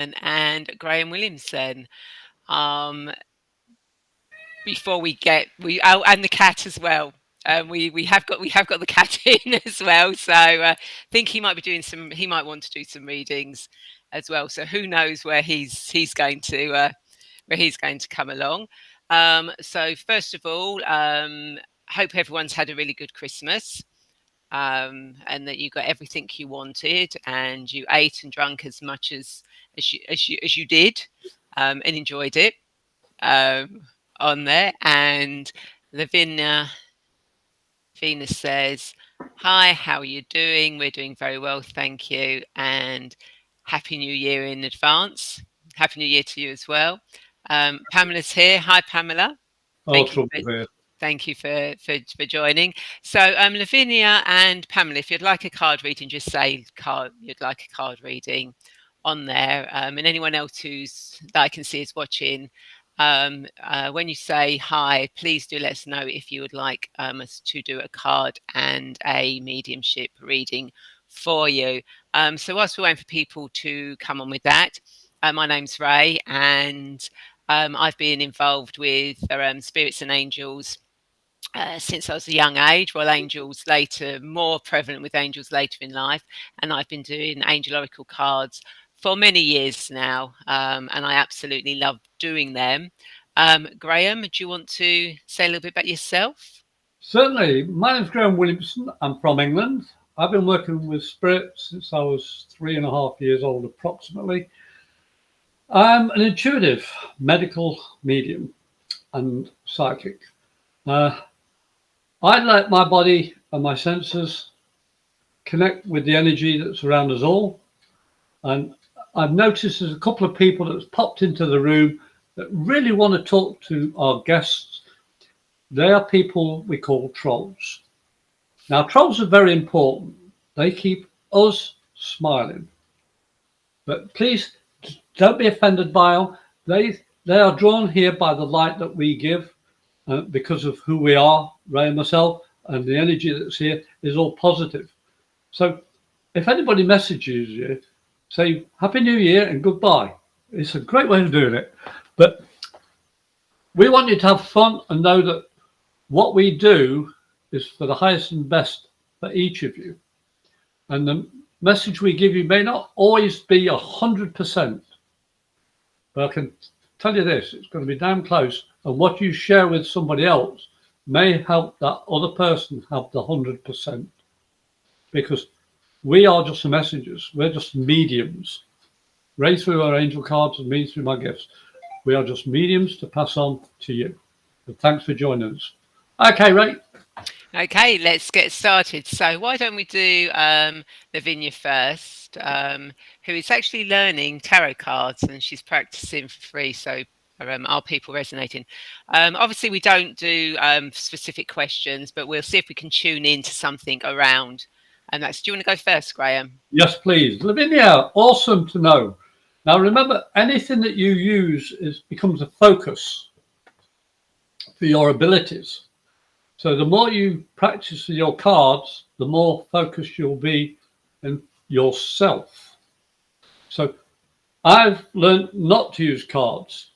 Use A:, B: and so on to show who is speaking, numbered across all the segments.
A: and Graham Williamson. Um, before we and the cat as well. We have got the cat in as well. So I think he might be doing some. He might want to do some readings as well. So who knows where he's going to come along. So first of all, hope everyone's had a really good Christmas. And that you got everything you wanted, and you ate and drank as much as you did, and enjoyed it, um, on there. And Lavinia Venus says, "Hi, how are you doing? We're doing very well, thank you, and Happy New Year in advance. Happy New Year to you as well." Pamela's here. Hi, Pamela. Thank you.
B: Also here.
A: Thank you for joining. So, Lavinia and Pamela, if you'd like a card reading, just say you'd like a card reading on there. And anyone else that I can see is watching, when you say hi, please do let us know if you would like us to do a card and a mediumship reading for you. So whilst we're waiting for people to come on with that, my name's Ray, and I've been involved with spirits and angels since I was a young age. Well, angels later, more prevalent with angels later in life. And I've been doing angel oracle cards for many years now. And I absolutely love doing them. Graham, do you want to say a little bit about yourself?
B: Certainly. My name's Graham Williamson. I'm from England. I've been working with spirits since I was 3.5 years old, approximately. I'm an intuitive medical medium and psychic. I let my body and my senses connect with the energy that's around us all. And I've noticed there's a couple of people that's popped into the room that really want to talk to our guests. They are people we call trolls. Now, trolls are very important. They keep us smiling. But please don't be offended by them. They are drawn here by the light that we give. Because of who we are, Ray and myself, and the energy that's here is all positive. So if anybody messages you, say Happy New Year and goodbye. It's a great way of doing it. But we want you to have fun and know that what we do is for the highest and best for each of you. And the message we give you may not always be 100%, but I can tell you this, it's going to be damn close. And what you share with somebody else may help that other person have the 100%. Because we are just the messengers. We're just mediums. Ray through our angel cards and me through my gifts. We are just mediums to pass on to you. So thanks for joining us. Okay, Ray.
A: Okay, let's get started. So why don't we do Lavinia first, who is actually learning tarot cards, and she's practicing for free. So are people resonating? Obviously, we don't do specific questions, but we'll see if we can tune into something around. And that's. Do you want to go first, Graham?
B: Yes, please. Lavinia, awesome to know. Now, remember, anything that you use becomes a focus for your abilities. So the more you practice with your cards, the more focused you'll be in yourself. So I've learned not to use cards,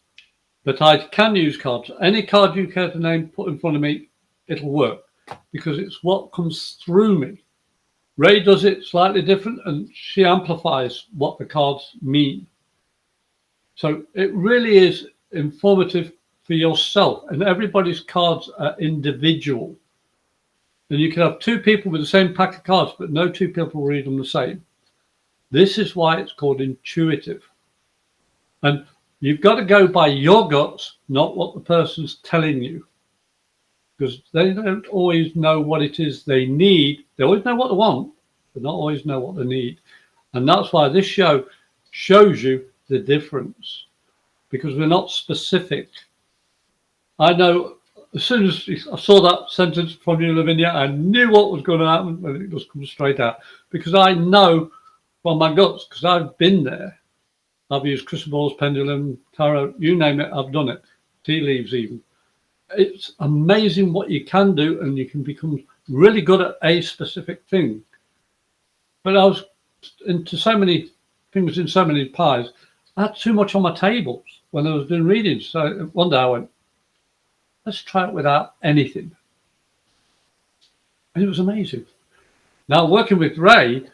B: but I can use cards. Any card you care to name, put in front of me, it'll work because it's what comes through me. Ray does it slightly different, and she amplifies what the cards mean. So it really is informative for yourself, and everybody's cards are individual. And you can have two people with the same pack of cards, but no two people read them the same. This is why it's called intuitive. And you've got to go by your guts, not what the person's telling you. Because they don't always know what it is they need. They always know what they want, but not always know what they need. And that's why this show shows you the difference. Because we're not specific. I know as soon as I saw that sentence from you, Lavinia, I knew what was going to happen, and it just comes straight out. Because I know from my guts, because I've been there. I've used crystal balls, pendulum, tarot, you name it, I've done it. Tea leaves even. It's amazing what you can do, and you can become really good at a specific thing. But I was into so many things in so many pies. I had too much on my tables when I was doing readings. So one day I went, let's try it without anything. And it was amazing. Now, working with Ray,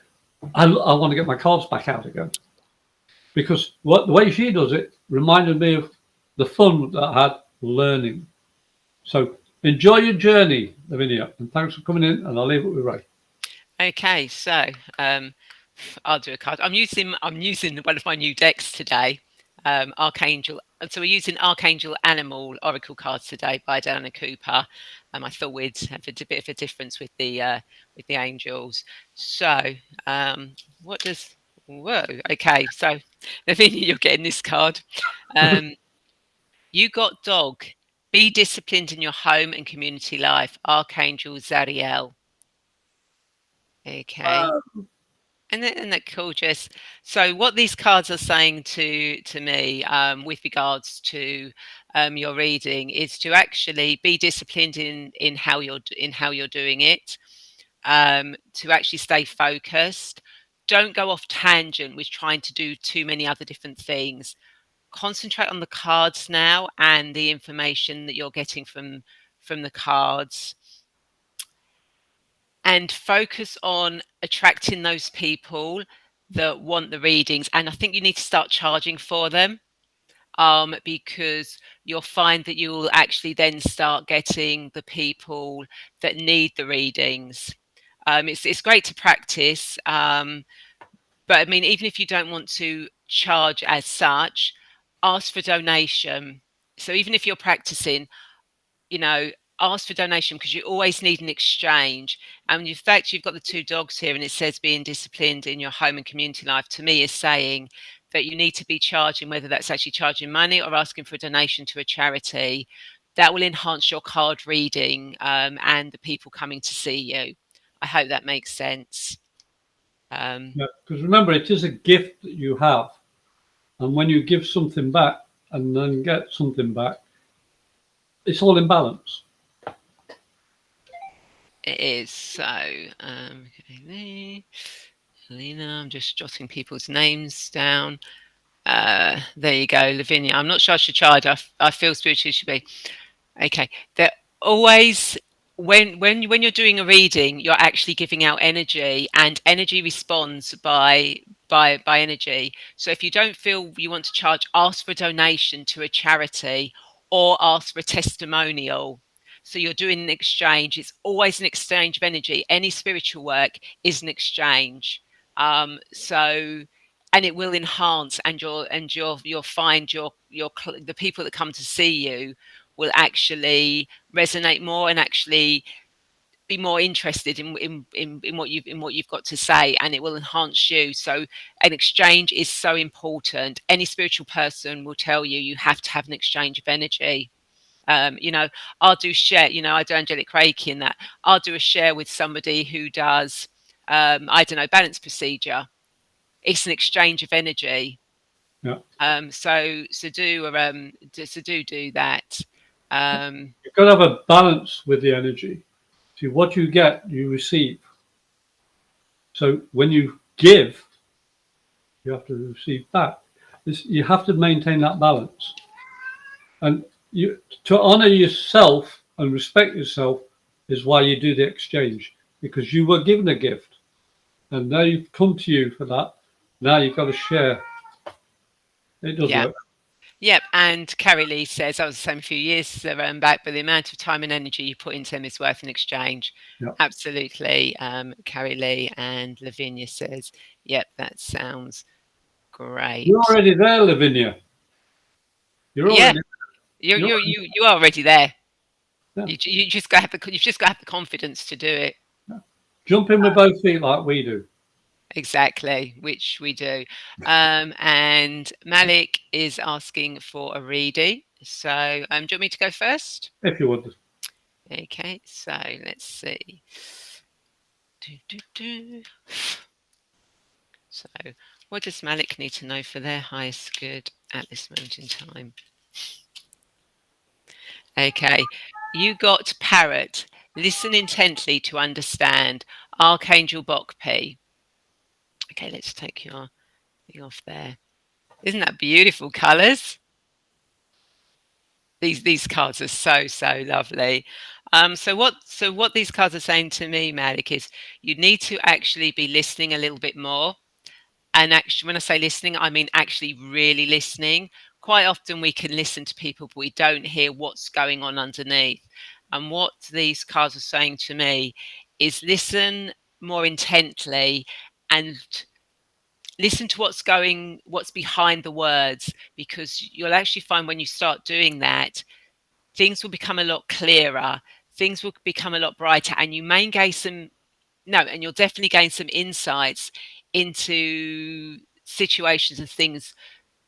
B: I want to get my cards back out again because the way she does it reminded me of the fun that I had learning. So enjoy your journey, Lavinia, and thanks for coming in. And I'll leave it with Ray.
A: Okay, so I'll do a card. I'm using one of my new decks today, Archangel. So we're using Archangel Animal Oracle cards today by Diana Cooper. I thought we'd have a bit of a difference with the angels. So what does? Whoa. Okay, so Lavinia, you're getting this card. You got dog. Be disciplined in your home and community life. Archangel Zariel. Okay. And that cool, Jess. So what these cards are saying to me with regards to your reading is to actually be disciplined in how you're doing it, to actually stay focused. Don't go off tangent with trying to do too many other different things. Concentrate on the cards now and the information that you're getting from the cards, and focus on attracting those people that want the readings. And I think you need to start charging for them, because you'll find that you will actually then start getting the people that need the readings. It's great to practice, but I mean, even if you don't want to charge as such, ask for donation. So even if you're practicing, you know, ask for donation, because you always need an exchange. And the fact you've got the two dogs here and it says being disciplined in your home and community life, to me is saying that you need to be charging, whether that's actually charging money or asking for a donation to a charity. That will enhance your card reading, and the people coming to see you. I hope that makes sense.
B: Yeah, because remember, it is a gift that you have. And when you give something back and then get something back, it's all in balance.
A: It is. So, okay, Helena, I'm just jotting people's names down. There you go, Lavinia. I'm not sure I should charge. I feel spiritually should be. Okay. They're always, when you're doing a reading, you're actually giving out energy, and energy responds by energy. So if you don't feel you want to charge, ask for a donation to a charity or ask for a testimonial. So you're doing an exchange. It's always an exchange of energy. Any spiritual work is an exchange. So, and it will enhance, and you'll find the people that come to see you will actually resonate more and actually be more interested in what you've got to say, and it will enhance you. So an exchange is so important. Any spiritual person will tell you you have to have an exchange of energy. You know, I'll do share, I do angelic reiki in that. I'll do a share with somebody who does I don't know, balance procedure. It's an exchange of energy.
B: Yeah.
A: So do that.
B: You've got to have a balance with the energy. See, what you get, you receive. So when you give, you have to receive back. You have to maintain that balance. And to honor yourself and respect yourself is why you do the exchange, because you were given a gift and now you've come to you for that. Now you've got to share. It does
A: Yeah.
B: work.
A: Yep, and Carrie Lee says, I was the same a few years back, but the amount of time and energy you put into them is worth an exchange.
B: Yeah.
A: Absolutely, Carrie Lee. And Lavinia says, yep, that sounds great.
B: You're already there, Lavinia. You're
A: Yeah,
B: already
A: you are already there.
B: yeah.
A: You just got to have you've just got to have the confidence to do it.
B: Jump in with both feet like we do.
A: Exactly, which we do. And Malik is asking for a reading. So, do you want me to go first?
B: If you would.
A: Okay, so let's see. So, what does Malik need to know for their highest good at this moment in time? Okay, you got Parrot. Listen intently to understand. Archangel Bokpi. Okay, let's take your thing off there. Isn't that beautiful colours? These cards are so lovely. So what these cards are saying to me, Malik, is you need to actually be listening a little bit more. And actually, when I say listening, I mean actually really listening. Quite often we can listen to people, but we don't hear what's going on underneath. And what these cards are saying to me is listen more intently and listen to what's behind the words, because you'll actually find when you start doing that, things will become a lot clearer, things will become a lot brighter, and you may gain some no, and you'll definitely gain some insights into situations and things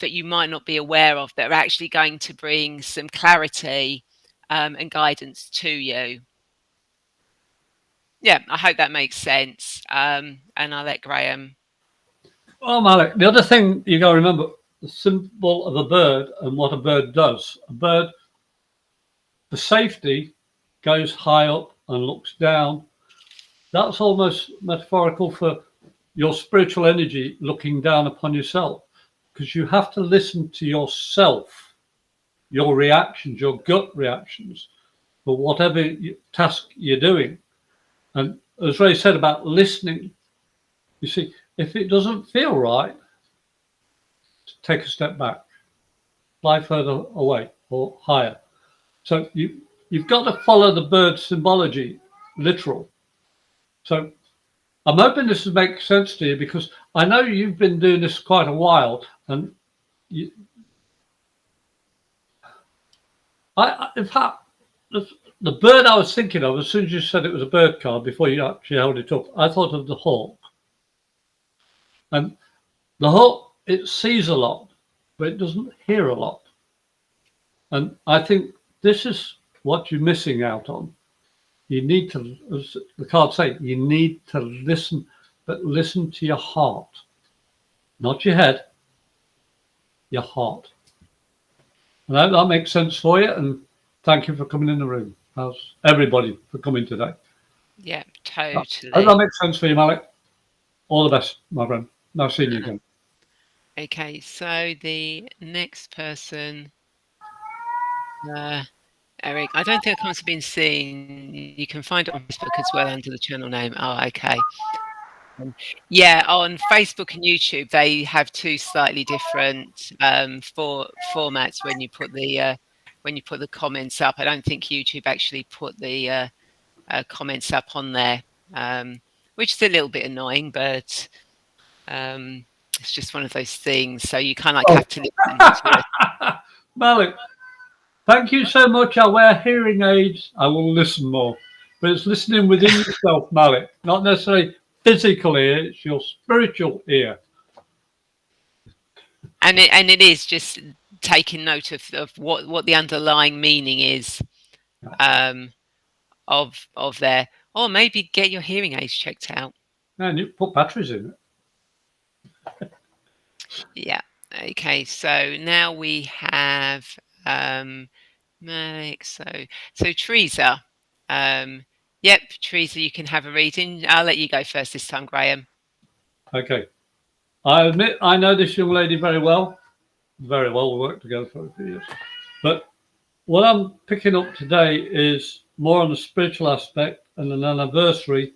A: that you might not be aware of that are actually going to bring some clarity and guidance to you. Yeah, I hope that makes sense. And I'll let Graham.
B: Oh, Malik, the other thing you got to remember, the symbol of a bird and what a bird does. A bird, for safety, goes high up and looks down. That's almost metaphorical for your spiritual energy looking down upon yourself, because you have to listen to yourself, your reactions, your gut reactions for whatever task you're doing. And as Ray said about listening, you see, if it doesn't feel right, take a step back, fly further away or higher. So you've got to follow the bird symbology, literal. So I'm hoping this will make sense to you, because I know you've been doing this quite a while, and you, in fact, the bird I was thinking of, as soon as you said it was a bird card before you actually held it up, I thought of the hawk. And the hawk, it sees a lot, but it doesn't hear a lot. And I think this is what you're missing out on. You need to, as the cards say, you need to listen, but listen to your heart, not your head, your heart. And I hope that makes sense for you. And thank you for coming in the room. How's everybody for coming today?
A: Yeah,
B: I hope that
A: totally.
B: makes sense for you, Malik. All the best, my friend. Nice seeing you again.
A: Okay, so the next person, Eric, I don't think accounts have been seen. You can find it on Facebook as well under the channel name. Oh, okay. Yeah, on Facebook and YouTube, they have two slightly different formats when you put the comments up. I don't think YouTube actually put the comments up on there, which is a little bit annoying, but it's just one of those things. So you kind of like
B: Oh,
A: have to listen to it.
B: Malik, thank you so much. I wear hearing aids. I will listen more. But it's listening within yourself, Malik, not necessarily physical ear, it's your spiritual ear.
A: And it is just taking note of what the underlying meaning is um, of there, or maybe get your hearing aids checked out.
B: And you put batteries in it.
A: Yeah. Okay. So now we have Malik. So Teresa. Yep, Teresa, you can have a reading. I'll let you go first this time, Graham.
B: Okay. I admit I know this young lady very well. Very well. We worked together for a few years. But what I'm picking up today is more on the spiritual aspect and an anniversary,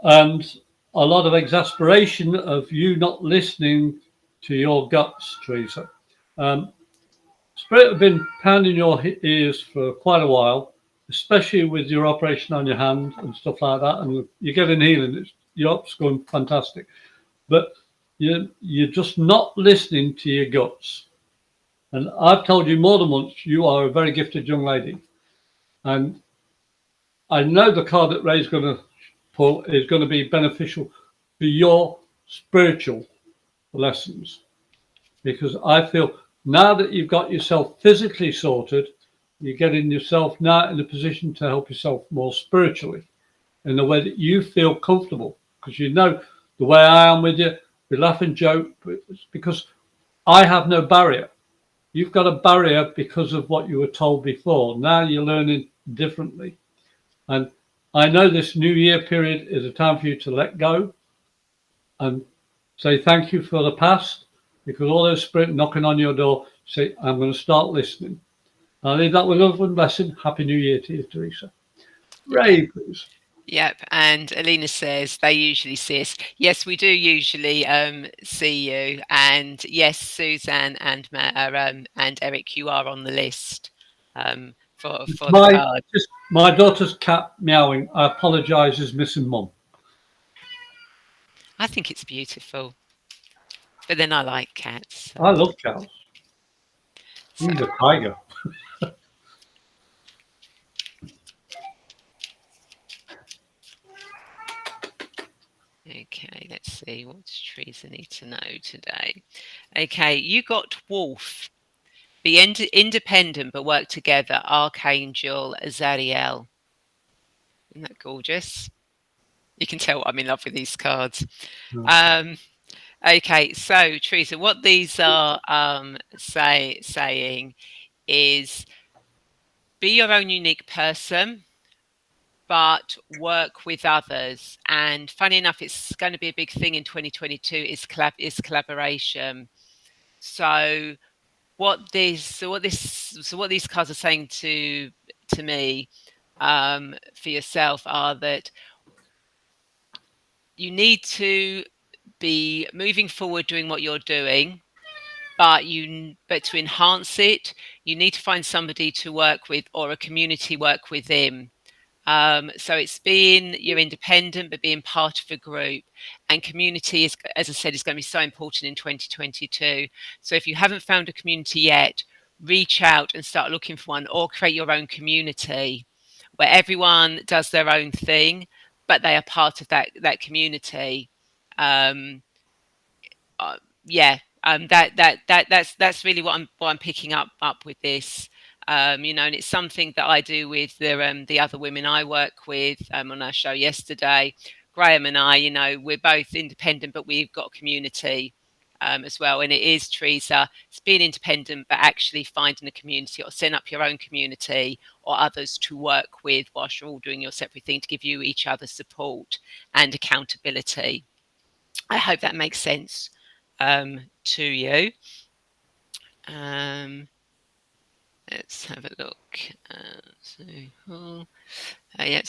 B: and a lot of exasperation of you not listening to your guts, Teresa. Spirit have been pounding your ears for quite a while, especially with your operation on your hand and stuff like that. And you're getting healing. Your up's going fantastic. But you're just not listening to your guts. And I've told you more than once, you are a very gifted young lady. And I know the card that Ray's going to pull is going to be beneficial for your spiritual lessons. Because I feel now that you've got yourself physically sorted, you're getting yourself now in a position to help yourself more spiritually in the way that you feel comfortable. Because you know the way I am with you, we laugh and joke, but it's because I have no barrier. You've got a barrier because of what you were told before. Now you're learning differently. And I know this new year period is a time for you to let go and say thank you for the past because all those spirits knocking on your door say, I'm going to start listening. I'll leave that with love and blessing. Happy New Year to you, Teresa. Ray, please.
A: Yep, and Alina says they usually see us. Yes, we do usually see you, and yes, Suzanne and and Eric, you are on the list for the card.
B: My daughter's cat meowing. I apologise, is missing Mum.
A: I think it's beautiful, but then I like cats. So.
B: I love cows. He's a tiger.
A: Okay, let's see. What does Teresa need to know today? Okay, you got Wolf. Be independent but work together. Archangel Azariel. Isn't that gorgeous? You can tell I'm in love with these cards. Okay, so Teresa, what these are saying is be your own unique person, but work with others. And funny enough, it's going to be a big thing in 2022 is collaboration. So what these cards are saying to me for yourself are that you need to be moving forward doing what you're doing, but to enhance it, you need to find somebody to work with or a community work within. So it's being you're independent, but being part of a group, and community is, as I said, is going to be so important in 2022. So if you haven't found a community yet, reach out and start looking for one, or create your own community where everyone does their own thing, but they are part of that community. That's really what I'm picking up with this. And it's something that I do with the other women I work with on our show yesterday. Graham and I, we're both independent, but we've got a community as well. And it is, Teresa, it's being independent, but actually finding a community or setting up your own community or others to work with whilst you're all doing your separate thing to give you each other support and accountability. I hope that makes sense to you. Let's have a look. So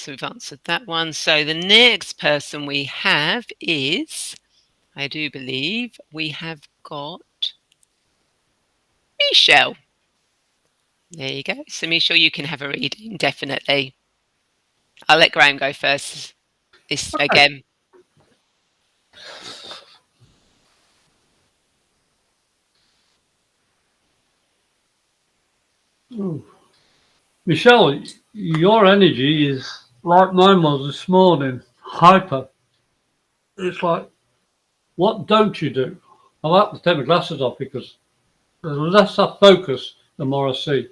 A: we've answered that one. So the next person we have is, I do believe we have got Michelle. There you go. So Michelle, you can have a reading, definitely. I'll let Graham go first. Again.
B: Ooh. Michelle, your energy is like mine was this morning, hyper. It's like, what don't you do? I have to take my glasses off because the less I focus, the more I see.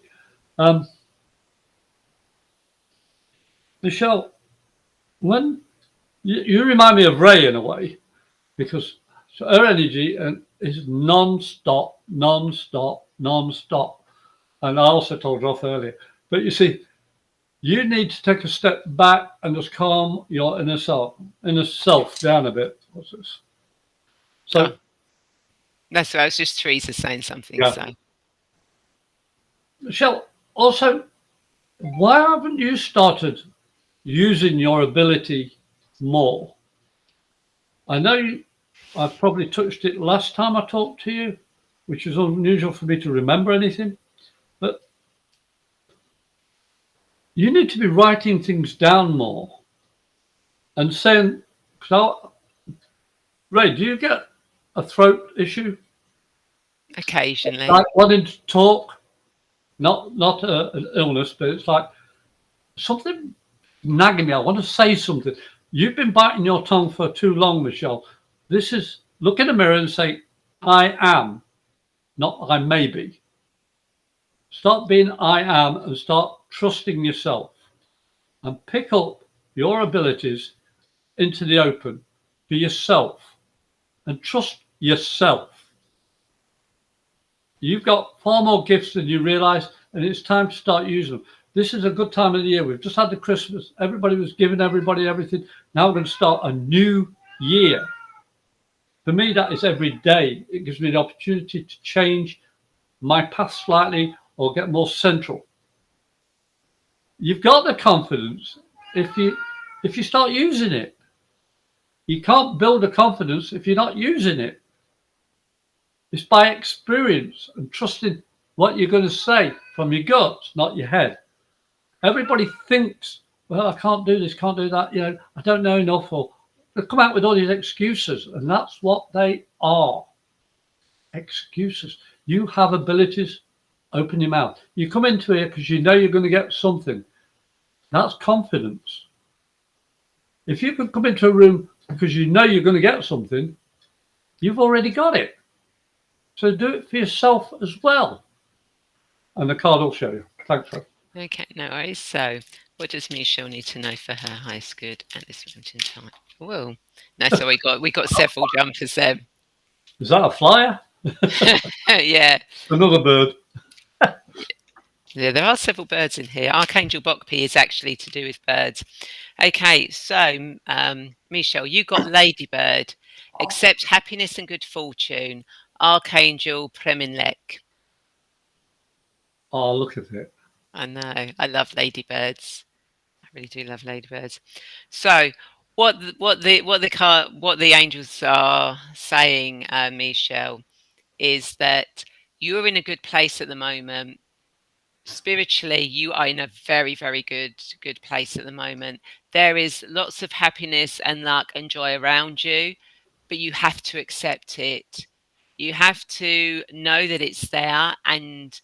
B: Michelle, when you remind me of Ray in a way, because her energy is non-stop. And I also told her off earlier. But you see, you need to take a step back and just calm your inner self down a bit. What's this? So
A: that's right. It's just Teresa saying something.
B: Yeah.
A: So
B: Michelle, also, why haven't you started using your ability more? I know I probably touched it last time I talked to you, which is unusual for me to remember anything. But you need to be writing things down more and saying, Ray, do you get a throat issue?
A: Occasionally.
B: Like wanting to talk, not an illness, but it's like something nagging me. I want to say something. You've been biting your tongue for too long, Michelle. This is, look in the mirror and say, I am, not I may be. Start being I am and start trusting yourself and pick up your abilities into the open. Be yourself and trust yourself. You've got far more gifts than you realize, and it's time to start using them. This is a good time of the year. We've just had the Christmas. Everybody was giving everybody everything. Now we're going to start a new year. For me, that is every day. It gives me the opportunity to change my path slightly or get more central. You've got the confidence if you start using it. You can't build a confidence if you're not using it. It's by experience and trusting what you're going to say from your gut, not your head. Everybody thinks, well, I can't do this, can't do that, I don't know enough, or they come out with all these excuses, and that's what they are. Excuses. You have abilities, open your mouth. You come into here because you know you're going to get something. That's confidence. If you can come into a room because you know you're going to get something, you've already got it. So do it for yourself as well. And the card will show you. Thanks, Rob.
A: Okay, no worries. So, what does Michelle need to know for her highest good at this moment in time? Whoa. No, so we got several jumpers there.
B: Is that a flyer?
A: Yeah.
B: Another bird.
A: Yeah, there are several birds in here. Archangel Bokpi is actually to do with birds. Okay, so Michelle, you got Ladybird. Accept happiness and good fortune. Archangel Preminlek.
B: Oh, look at it.
A: I know. I love ladybirds. I really do love ladybirds. So, what the angels are saying, Michelle, is that you're in a good place at the moment. Spiritually, you are in a very, very good place at the moment. There is lots of happiness and luck and joy around you, but you have to accept it. You have to know that it's there and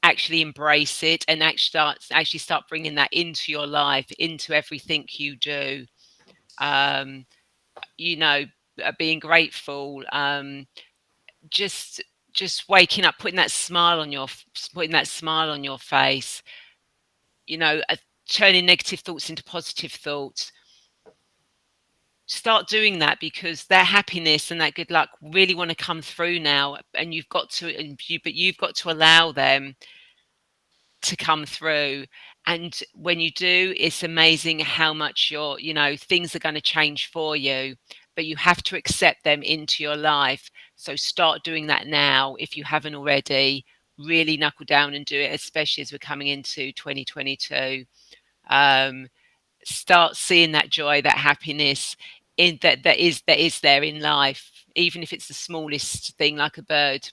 A: actually embrace it, and actually start bringing that into your life, into everything you do. Um, you know, being grateful, just waking up, putting that smile on your face. You know, turning negative thoughts into positive thoughts. Start doing that, because that happiness and that good luck really want to come through now, and you've got to allow them to come through. And when you do, it's amazing how much things are going to change for you, but you have to accept them into your life. So start doing that now if you haven't already. Really knuckle down and do it, especially as we're coming into 2022. Start seeing that joy, that happiness that is there in life, even if it's the smallest thing, like a bird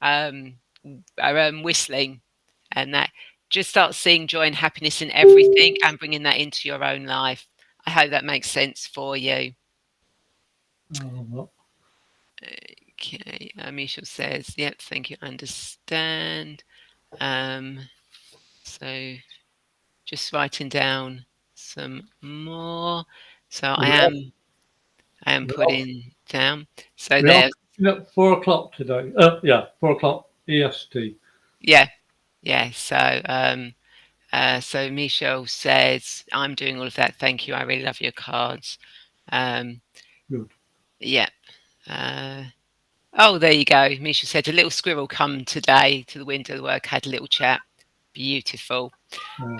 A: um, whistling, and that. Just start seeing joy and happiness in everything and bringing that into your own life. I hope that makes sense for you.
B: Oh,
A: Okay, Michelle says, yep, thank you, understand. So just writing down some more. So I
B: we're off,
A: am
B: we're off,
A: putting down. So
B: we're off
A: there,
B: at 4 o'clock today. Yeah, 4 o'clock EST.
A: yeah, yeah. So Michelle says, I'm doing all of that. Thank you. I really love your cards.
B: Good.
A: Yeah. Oh, there you go. Misha said a little squirrel come today to the window of the work, had a little chat. Beautiful.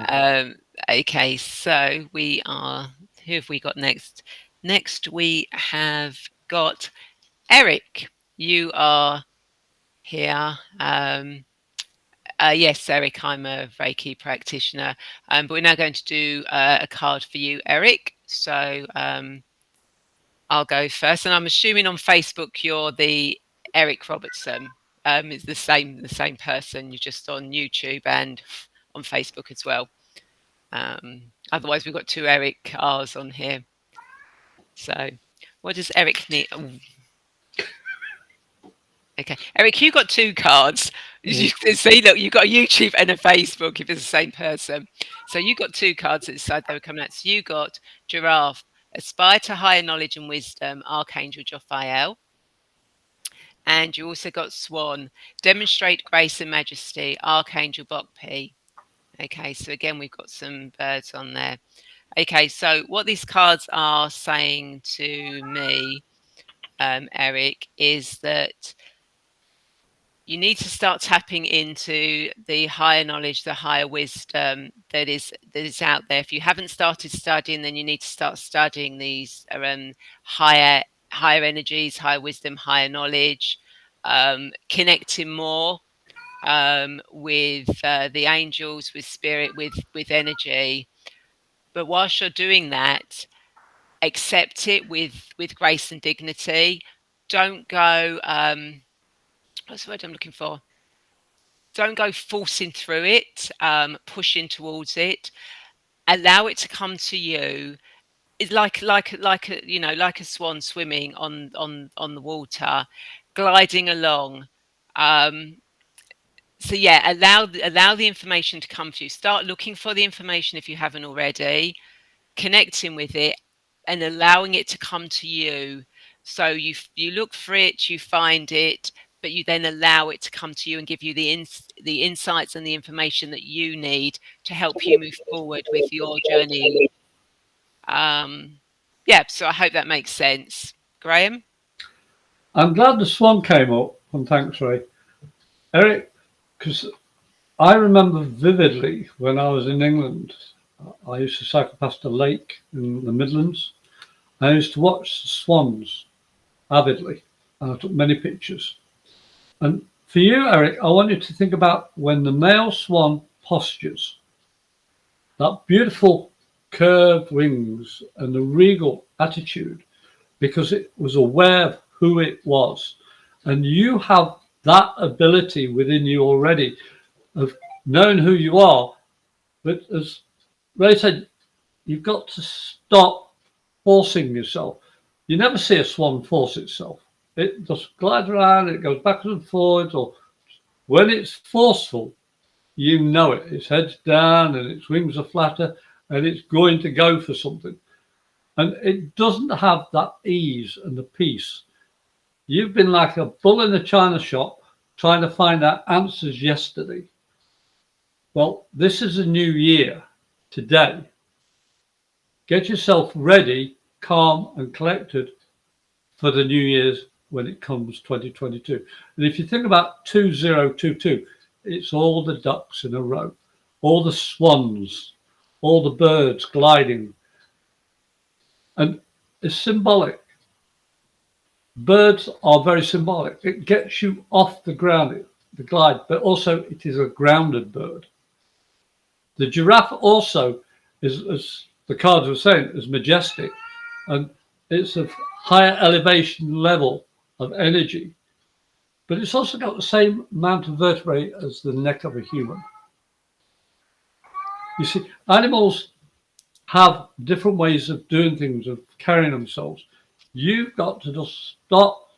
A: Um, okay, so who have we got next? Next, we have got Eric. You are here. Yes, Eric, I'm a Reiki practitioner, but we're now going to do a card for you, Eric. So I'll go first, and I'm assuming on Facebook you're the Eric Robertson. It's the same person. You're just on YouTube and on Facebook as well. Otherwise, we've got two Eric R's on here. So, what does Eric need? Oh, okay, Eric, you got two cards. You can see, look, you've got a YouTube and a Facebook if it's the same person. So you got two cards at the side they were coming out. So you got Giraffe, aspire to higher knowledge and wisdom, Archangel Jophiel. And you also got Swan, demonstrate grace and majesty, Archangel Bokpi. Okay, so again, we've got some birds on there. Okay, so what these cards are saying to me, Eric, is that you need to start tapping into the higher knowledge, the higher wisdom that is out there. If you haven't started studying, then you need to start studying these higher higher energies, higher wisdom, higher knowledge, connecting more with the angels, with spirit, with energy. But whilst you're doing that, accept it with grace and dignity. Don't go. What's the word I'm looking for? Don't go forcing through it, pushing towards it. Allow it to come to you. It's like a, you know, like a swan swimming on the water, gliding along. Um, so yeah, allow the information to come to you. Start looking for the information if you haven't already, connecting with it, and allowing it to come to you. So you look for it, you find it, but you then allow it to come to you and give you the insights and the information that you need to help you move forward with your journey. Um, yeah, so I hope that makes sense. Graham?
B: I'm glad the swan came up, and thanks, Ray. Eric, because I remember vividly when I was in England, I used to cycle past a lake in the Midlands. I used to watch the swans avidly, and I took many pictures. And for you, Eric, I want you to think about when the male swan postures, that beautiful curved wings and the regal attitude, because it was aware of who it was. And you have that ability within you already of knowing who you are. But as Ray said, you've got to stop forcing yourself. You never see a swan force itself. It just glides around, it goes backwards and forwards, or when it's forceful, you know it. Its head's down and its wings are flatter and it's going to go for something. And it doesn't have that ease and the peace. You've been like a bull in a china shop trying to find out answers yesterday. Well, this is a new year today. Get yourself ready, calm and collected for the New Year's when it comes 2022. And if you think about 2022, it's all the ducks in a row, all the swans, all the birds gliding. And it's symbolic. Birds are very symbolic. It gets you off the ground, the glide, but also it is a grounded bird. The giraffe also is, as the cards were saying, is majestic, and it's a higher elevation level of energy. But it's also got the same amount of vertebrae as the neck of a human. You see, animals have different ways of doing things, of carrying themselves. You've got to just stop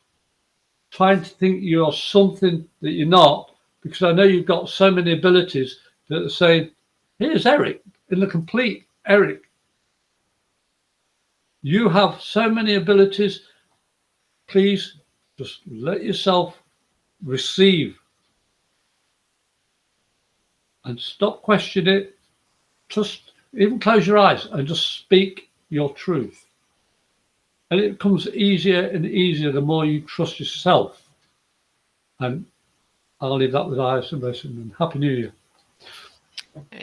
B: trying to think you're something that you're not, because I know you've got so many abilities that are saying, here's Eric, in the complete Eric. You have so many abilities. Please just let yourself receive and stop questioning it. Just even close your eyes and just speak your truth. And it becomes easier and easier the more you trust yourself. And I'll leave that with Iris and Mason. And Happy New Year.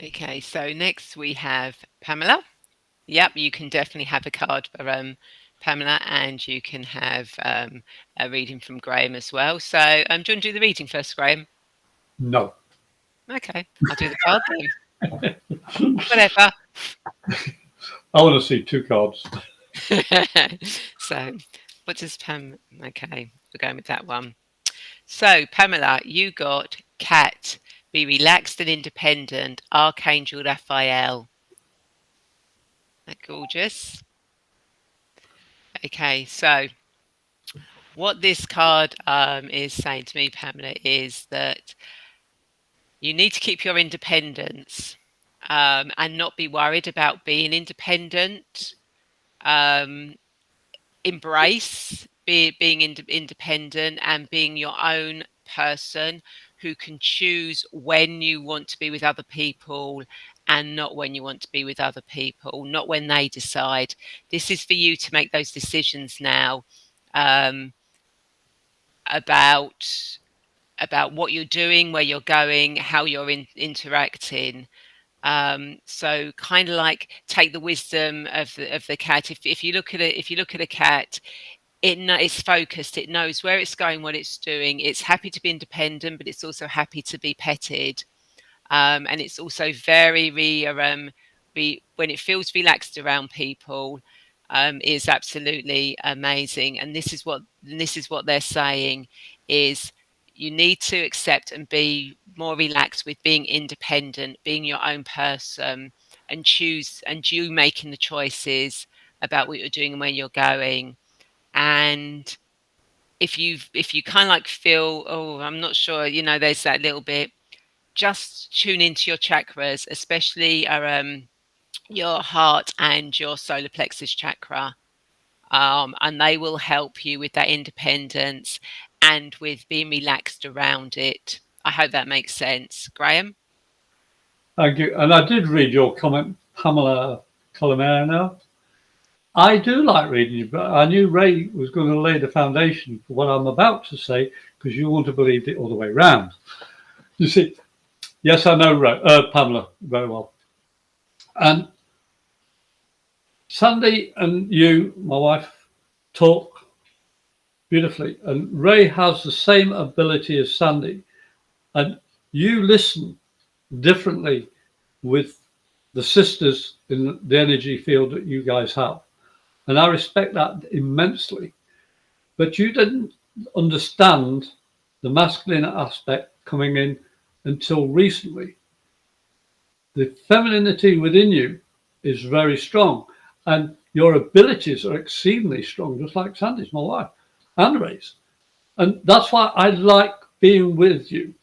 A: Okay, so next we have Pamela. Yep, you can definitely have a card for Pamela, and you can have a reading from Graham as well. So, do you want to do the reading first, Graham?
B: No.
A: Okay, I'll do the card then. Whatever.
B: I want to see two cards.
A: So, what does Pam? Okay, we're going with that one. So, Pamela, you got Cat. Be relaxed and independent. Archangel Raphael. Isn't that gorgeous? Okay, so what this card is saying to me, Pamela, is that you need to keep your independence and not be worried about being independent. Embrace being independent and being your own person who can choose when you want to be with other people and not when you want to be with other people, not when they decide. This is for you to make those decisions now um, about what you're doing, where you're going, how you're interacting. So kind of like take the wisdom of the cat. If you look at it, if you look at a cat, it's focused. It knows where it's going, what it's doing. It's happy to be independent, but it's also happy to be petted. And it's also very when it feels relaxed around people, is absolutely amazing. And this is what they're saying is you need to accept and be more relaxed with being independent, being your own person, and you making the choices about what you're doing and where you're going. And if you kind of like feel, oh, I'm not sure, there's that little bit, just tune into your chakras, especially your heart and your solar plexus chakra. And they will help you with that independence and with being relaxed around it. I hope that makes sense. Graham?
B: Thank you. And I did read your comment, Pamela Colomero. I do like reading you, but I knew Ray was going to lay the foundation for what I'm about to say because you wouldn't have believed it all the way round. You see, yes, I know Pamela very well. And Sandy and you, my wife, talk beautifully. And Ray has the same ability as Sandy. And you listen differently with the sisters in the energy field that you guys have. And I respect that immensely. But you didn't understand the masculine aspect coming in until recently. The femininity within you is very strong, and your abilities are exceedingly strong, just like Sandy's, my wife, and Ray's. And that's why I like being with you.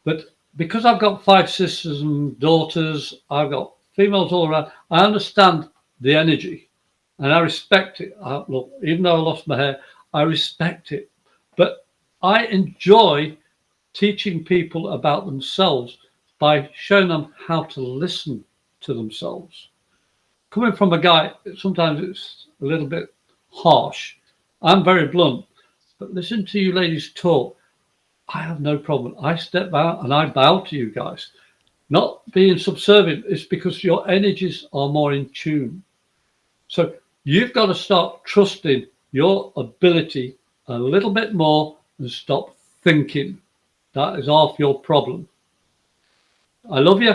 B: But because I've got 5 sisters and daughters, I've got females all around, I understand the energy and I respect it. Look, even though I lost my hair, I respect it. But I enjoy teaching people about themselves by showing them how to listen to themselves. Coming from a guy, sometimes it's a little bit harsh. I'm very blunt, but listen to you ladies talk. I have no problem. I step out and I bow to you guys. Not being subservient, it's because your energies are more in tune. So you've got to start trusting your ability a little bit more and stop thinking. That is half your problem. I love you,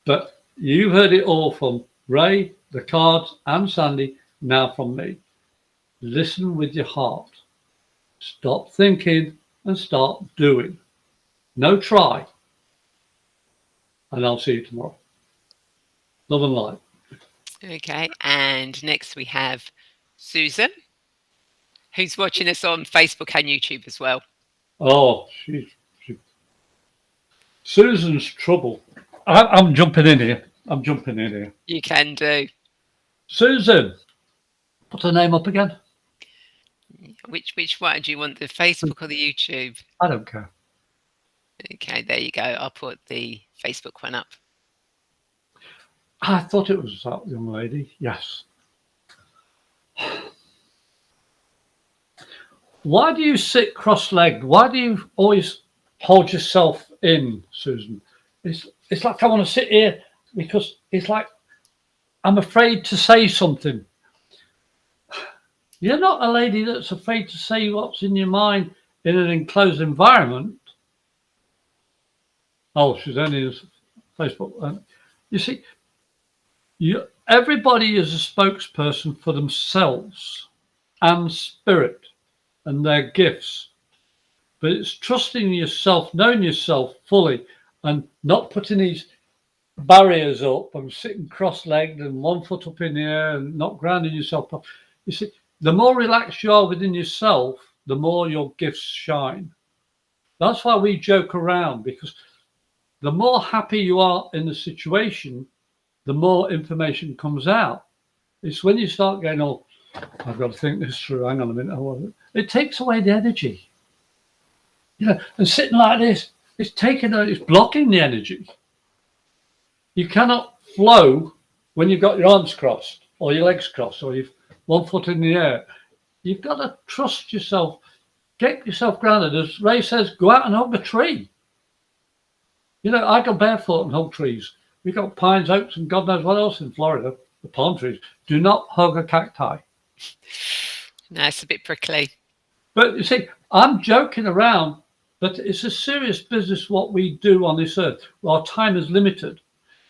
B: but you heard it all from Ray, the cards, and Sandy, now from me. Listen with your heart. Stop thinking and start doing. No try. And I'll see you tomorrow. Love and light.
A: Okay. And next we have Susan, who's watching us on Facebook and YouTube as well.
B: Oh, Susan's trouble. I'm jumping in here.
A: You can do.
B: Susan, put her name up again.
A: Which one do you want, the Facebook or the YouTube?
B: I don't care.
A: Okay, there you go. I'll put the Facebook one up.
B: I thought it was that young lady. Yes. Why do you sit cross-legged? Why do you always hold yourself in, Susan? It's like I want to sit here because it's like I'm afraid to say something. You're not a lady that's afraid to say what's in your mind in an enclosed environment. Oh, she's only on Facebook. You see, everybody is a spokesperson for themselves and spirit and their gifts. But it's trusting yourself, knowing yourself fully, and not putting these barriers up and sitting cross-legged and 1 foot up in the air and not grounding yourself up. You see, the more relaxed you are within yourself, the more your gifts shine. That's why we joke around, because the more happy you are in the situation, the more information comes out. It's when you start going, oh, I've got to think this through. Hang on a minute. It takes away the energy. And sitting like this, it's blocking the energy. You cannot flow when you've got your arms crossed or your legs crossed or you've 1 foot in the air. You've got to trust yourself. Get yourself grounded. As Ray says, go out and hug a tree. I go barefoot and hug trees. We've got pines, oaks, and God knows what else in Florida, the palm trees. Do not hug a cacti.
A: No, it's a bit prickly.
B: But you see, I'm joking around, but it's a serious business what we do on this earth. Our time is limited.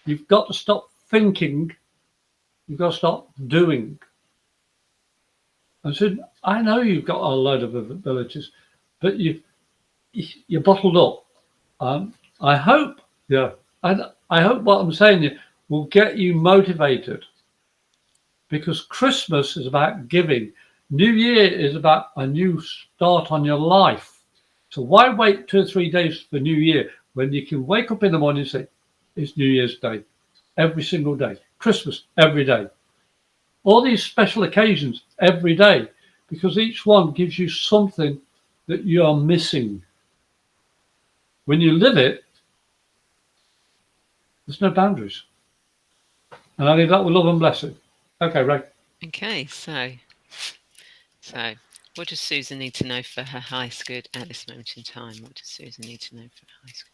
B: You've got to stop thinking. You've got to stop doing. I said, I know you've got a load of abilities, but you're bottled up. I hope, yeah, I hope what I'm saying will get you motivated, because Christmas is about giving. New Year is about a new start on your life. So why wait 2 or 3 days for New Year when you can wake up in the morning and say, it's New Year's Day, every single day, Christmas every day, all these special occasions every day, because each one gives you something that you are missing. When you live it, there's no boundaries. And I leave that with love and blessing. Okay, Ray.
A: Okay, so what does Susan need to know for her highest good at this moment in time? What does Susan need to know for her highest good?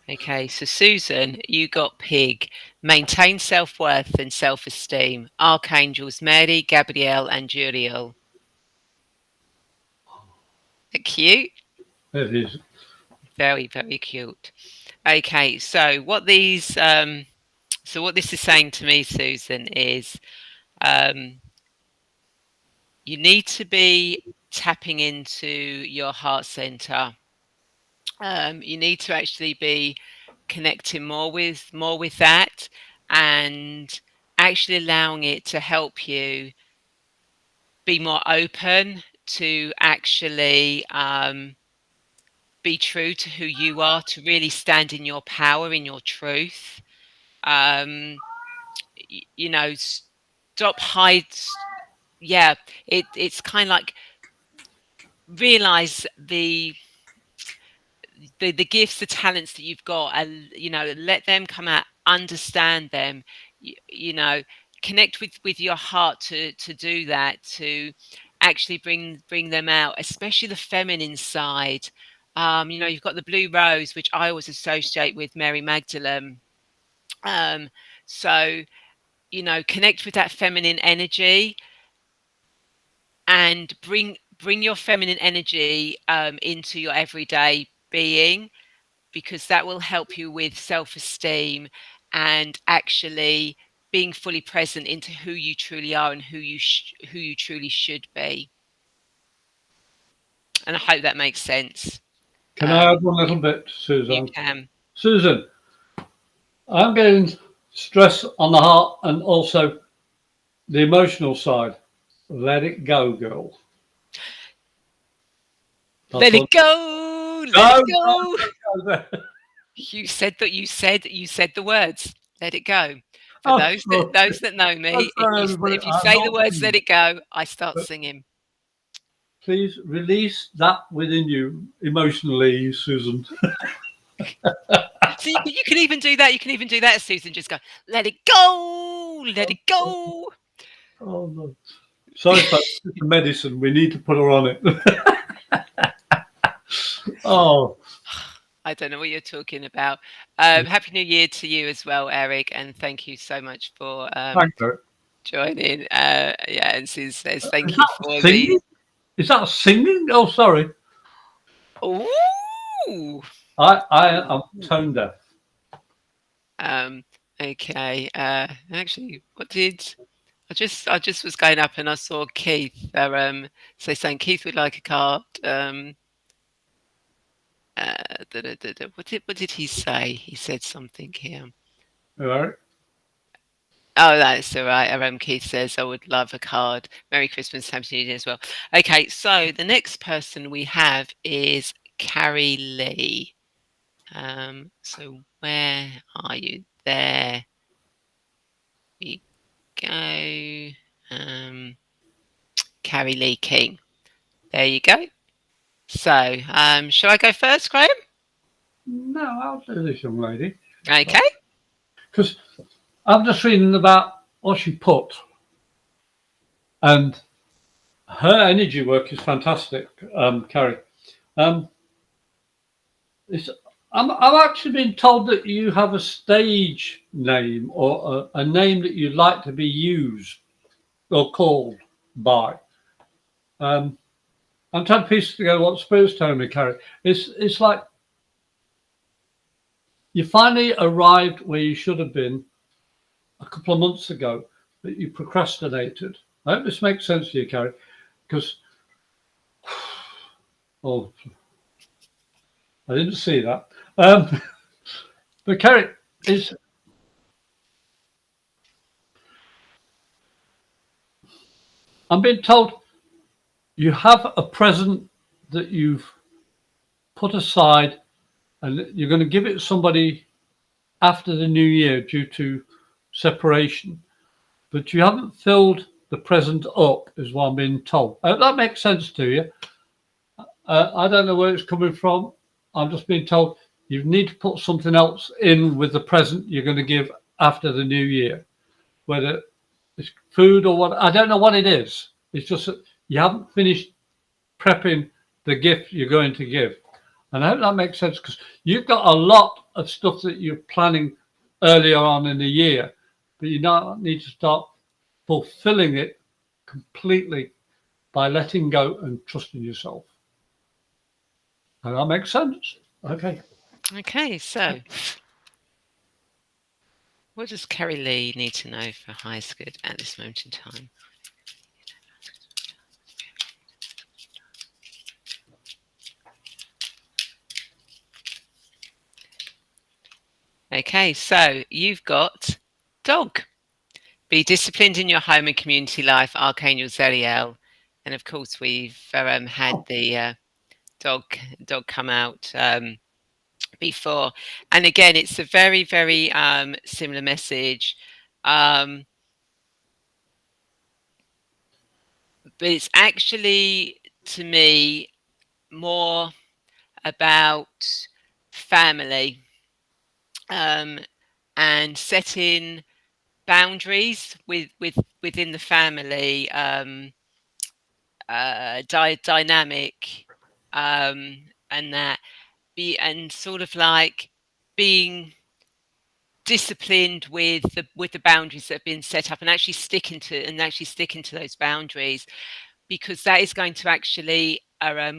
A: Okay, so Susan, you got pig. Maintain self-worth and self-esteem. Archangels Mary, Gabrielle, and Juriel. Cute.
B: It is.
A: Very, very cute. Okay, so what this is saying to me, Susan, is you need to be tapping into your heart center. You need to actually be connecting more with that, and actually allowing it to help you be more open to actually be true to who you are, to really stand in your power, in your truth. Um, stop hide. Yeah, it's kind of like realize the gifts, the talents that you've got, and let them come out, understand them, you know, connect with your heart to do that, to actually bring them out, especially the feminine side. You've got the blue rose, which I always associate with Mary Magdalene. So connect with that feminine energy, and bring your feminine energy into your everyday being, because that will help you with self-esteem and actually being fully present into who you truly are and who you truly should be. And I hope that makes sense.
B: Can I add one
A: You,
B: little bit,
A: you
B: Susan?
A: can.
B: Susan, I'm getting stress on the heart and also the emotional side. Let it go, girl. That's
A: Let
B: all.
A: it go. Let it
B: No,
A: go.
B: no.
A: You said the words. Let it go. For
B: I'm
A: those that
B: sorry.
A: those that know
B: I'm
A: me, if
B: sorry,
A: you
B: everybody.
A: if you
B: I'm
A: say the
B: not
A: words "let
B: singing.
A: it go," I start
B: But
A: singing.
B: please release that within you emotionally, Susan.
A: So you can even do that. You can even do that, Susan. Just go, let it go, let it go.
B: Oh, no. Sorry, folks. It's the medicine. We need to put her on it. Oh,
A: I don't know what you're talking about. Happy New Year to you as well, Eric, and thank you so much for
B: thank you.
A: joining. Yeah, and Susan says
B: Is
A: thank you
B: that
A: for the.
B: singing? Is that singing? Oh, sorry.
A: Ooh.
B: I am tone deaf.
A: Um. Okay. Actually, what did I just was going up and I saw Keith. So saying Keith would like a card. What did he say? He said something here.
B: All right.
A: Oh, that's all right. Keith says I would love a card. Merry Christmas, Happy New Year as well. Okay, so the next person we have is Carrie Lee. So where are you? There we go. Carrie Lee King. There you go. So, shall I go first, Graham?
B: No, I'll do this, young lady.
A: Okay.
B: Because I'm just reading about what she put, and her energy work is fantastic, Carrie. Um, it's, I'm actually being told that you have a stage name or a name that you'd like to be used or called by. Um, I'm trying to piece together what Spirit's telling me, Carrie. It's like you finally arrived where you should have been a couple of months ago, but you procrastinated. I hope this makes sense to you, Carrie, because oh, I didn't see that. Um, but Carrie, is I'm being told you have a present that you've put aside and you're going to give it to somebody after the new year due to separation, but you haven't filled the present up, is what I'm being told. That makes sense to you. I don't know where it's coming from. I'm just being told you need to put something else in with the present you're going to give after the new year, whether it's food or what. I don't know what it is. It's just that you haven't finished prepping the gift you're going to give. And I hope that makes sense because you've got a lot of stuff that you're planning earlier on in the year, but you now need to start fulfilling it completely by letting go and trusting yourself. And that makes sense. Okay.
A: Okay, so what does Kerry Lee need to know for highest good at this moment in time? Okay, so you've got dog. Be disciplined in your home and community life, Archangel Zeliel. And of course, we've had the dog come out before. And again, it's a very, very similar message. But it's actually, to me, more about family and setting boundaries within the family dynamic, and that and sort of like being disciplined with the boundaries that have been set up, and actually sticking to those boundaries, because that is going to actually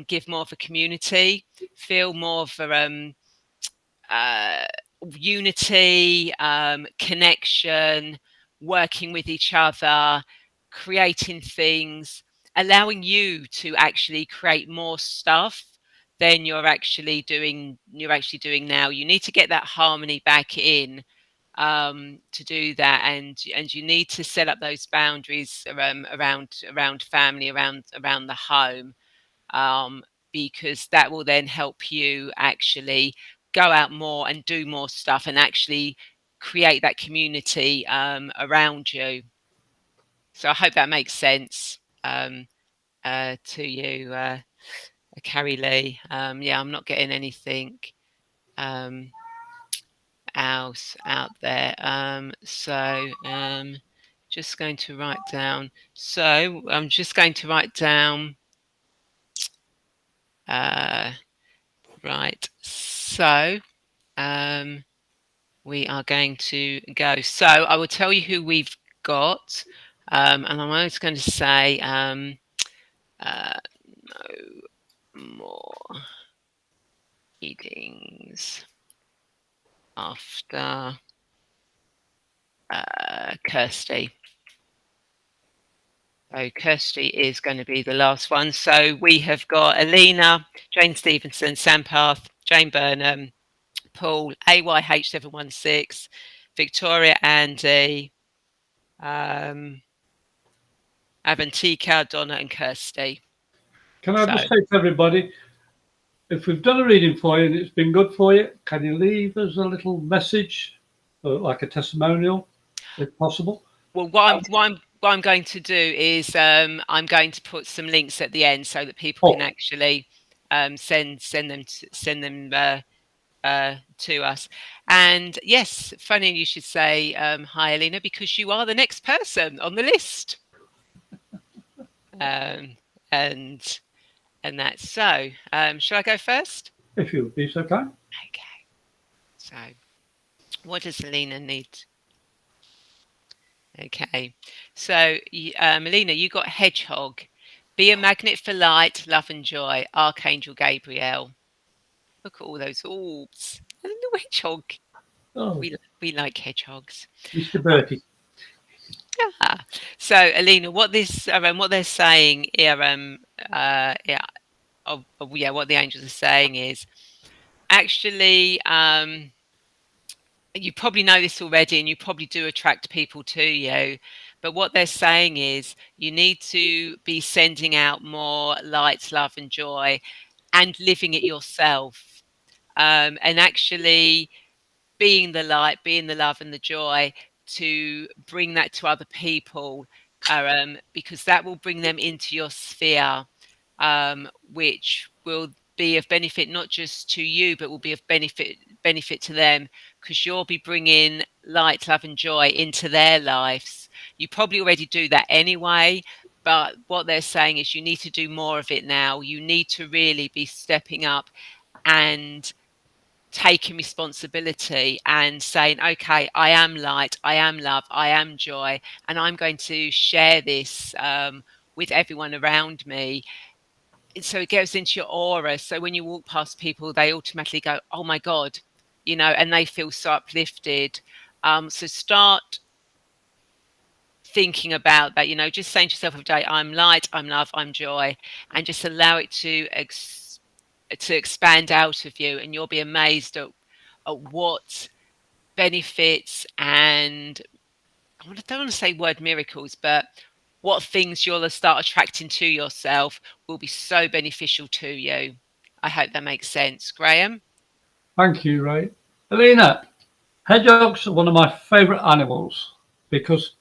A: give more of a community feel, more of a uh, unity, connection, working with each other, creating things, allowing you to actually create more stuff than you're actually doing now. You need to get that harmony back in to do that, and you need to set up those boundaries around family, around the home, um, because that will then help you actually go out more and do more stuff and actually create that community around you. So I hope that makes sense to you, Carrie Lee. Yeah, I'm not getting anything um, else out there. Just going to write down. So I'm just going to write down. Uh, right. So um, we are going to go. So I will tell you who we've got, and I'm always going to say no more readings after Kirsty. So Kirsty is going to be the last one. So we have got Alina, Jane Stevenson, Sampath, Jane Burnham, Paul, AYH716, Victoria, Andy, um, Avantika, Donna, and Kirsty.
B: Can I
A: So,
B: just say to everybody, if we've done a reading for you and it's been good for you, can you leave us a little message, like a testimonial, if possible?
A: well, what I'm going to do is I'm going to put some links at the end so that people can
B: Oh,
A: actually send them to us. And yes, funny you should say hi, Alina, because you are the next person on the list. Um, and and that's so. Shall I go first?
B: if you would be so kind.
A: Okay. So, what does Alina need? Okay. So, Alina, you got hedgehog. Be a magnet for light, love, and joy. Archangel Gabriel. Look at all those orbs. And a little hedgehog.
B: Oh,
A: We like hedgehogs.
B: Mr. Bertie.
A: Ah. So, Alina, what they're saying here, yeah, yeah, what the angels are saying is actually, you probably know this already, and you probably do attract people to you. But what they're saying is you need to be sending out more light, love, and joy, and living it yourself, and actually being the light, being the love and the joy to bring that to other people, because that will bring them into your sphere, which will be of benefit not just to you, but will be of benefit to them, because you'll be bringing light, love, and joy into their lives. You probably already do that anyway. But what they're saying is you need to do more of it now. You need to really be stepping up and taking responsibility and saying, okay, I am light, I am love, I am joy, and I'm going to share this, with everyone around me. So it goes into your aura. So when you walk past people, they automatically go, oh my God, and they feel so uplifted. So start thinking about that, just saying to yourself every day, I'm light, I'm love, I'm joy, and just allow it to expand out of you, and you'll be amazed at what benefits and don't want to say word miracles, but what things you'll start attracting to yourself will be so beneficial to you. I hope that makes sense. Graham?
B: Thank you, Ray. Alina, hedgehogs are one of my favourite animals because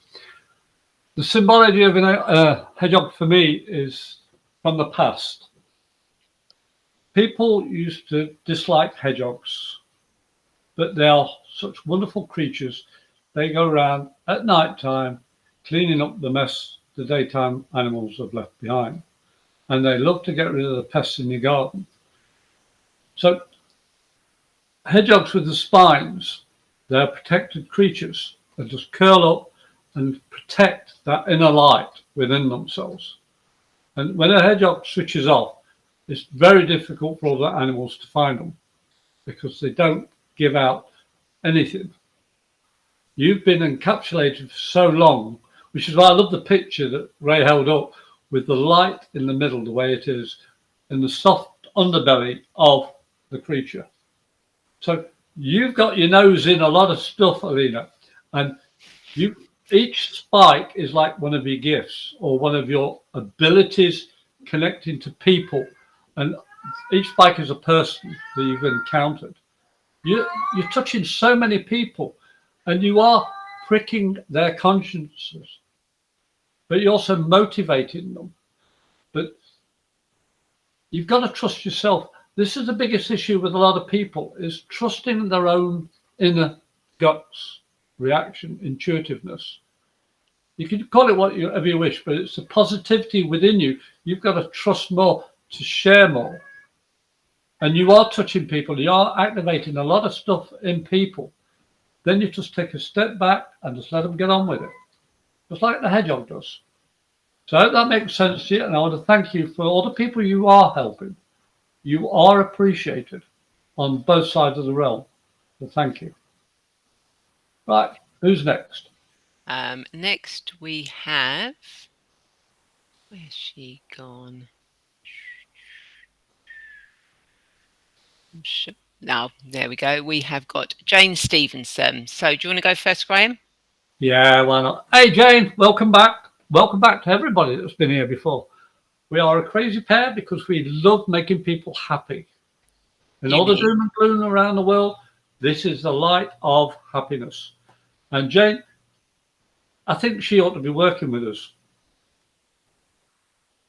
B: the symbology of a hedgehog for me is from the past. People used to dislike hedgehogs, but they are such wonderful creatures. They go around at night time cleaning up the mess the daytime animals have left behind. And they love to get rid of the pests in your garden. So hedgehogs with the spines, they're protected creatures. They just curl up and protect that inner light within themselves. And when a hedgehog switches off, it's very difficult for other animals to find them because they don't give out anything. You've been encapsulated for so long, which is why I love the picture that Ray held up with the light in the middle, the way it is, in the soft underbelly of the creature. So you've got your nose in a lot of stuff, Alina, and each spike is like one of your gifts or one of your abilities connecting to people, and each spike is a person that you've encountered. You're touching so many people, and you are pricking their consciences, but you're also motivating them. But you've got to trust yourself. This is the biggest issue with a lot of people, is trusting their own inner guts, reaction, intuitiveness. You can call it whatever you wish, but it's the positivity within you. You've got to trust more to share more. And you are touching people. You are activating a lot of stuff in people. Then you just take a step back and just let them get on with it, just like the hedgehog does. So I hope that makes sense to you, and I want to thank you for all the people you are helping. You are appreciated on both sides of the realm. So thank you. Right, who's next?
A: Next we have, where's she gone? Now, there we go. We have got Jane Stevenson. So do you want to go first, Graham?
B: Yeah, why not? Hey, Jane, welcome back. Welcome back to everybody that's been here before. We are a crazy pair because we love making people happy. In all the doom and gloom around the world, this is the light of happiness. And Jane, I think she ought to be working with us,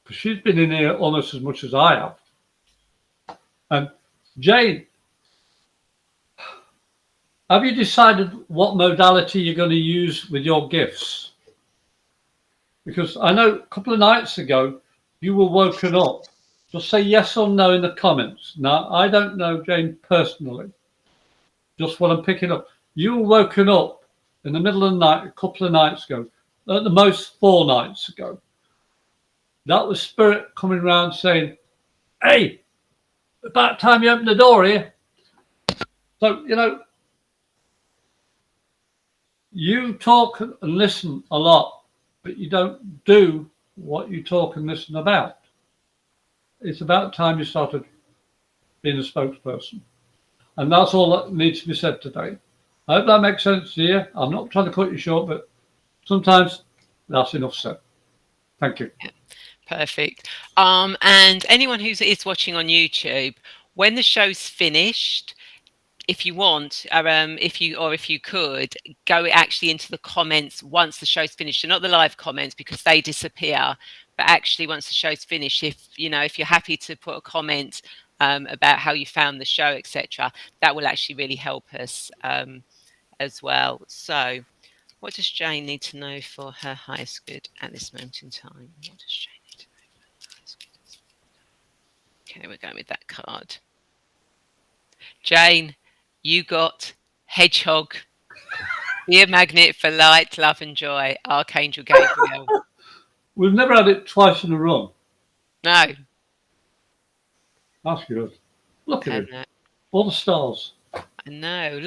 B: because she's been in here almost as much as I have. And Jane, have you decided what modality you're going to use with your gifts? Because I know a couple of nights ago you were woken up. Just say yes or no in the comments. Now, I don't know Jane personally. just what I'm picking up. You were woken up in the middle of the night a couple of nights ago, at the most 4 nights ago. That was spirit coming round saying, hey, about time you open the door here. So, you talk and listen a lot, but you don't do what you talk and listen about. It's about time you started being a spokesperson. And that's all that needs to be said today. I hope that makes sense to you. I'm not trying to cut you short, but sometimes that's enough said. Thank you.
A: Perfect. And anyone who is watching on YouTube, when the show's finished, if you want, if you could go actually into the comments once the show's finished, and not the live comments because they disappear, but actually once the show's finished, if you're happy to put a comment about how you found the show, etc., that will actually really help us as well. So, what does Jane need to know for her highest good at this moment in time? What does Jane need to know for her highest good? Okay, we're going with that card. Jane, you got Hedgehog. Be a magnet for light, love, and joy. Archangel Gabriel.
B: We've never had it twice in a row.
A: No.
B: That's good. Look at
A: I
B: it.
A: know.
B: All the stars.
A: I know.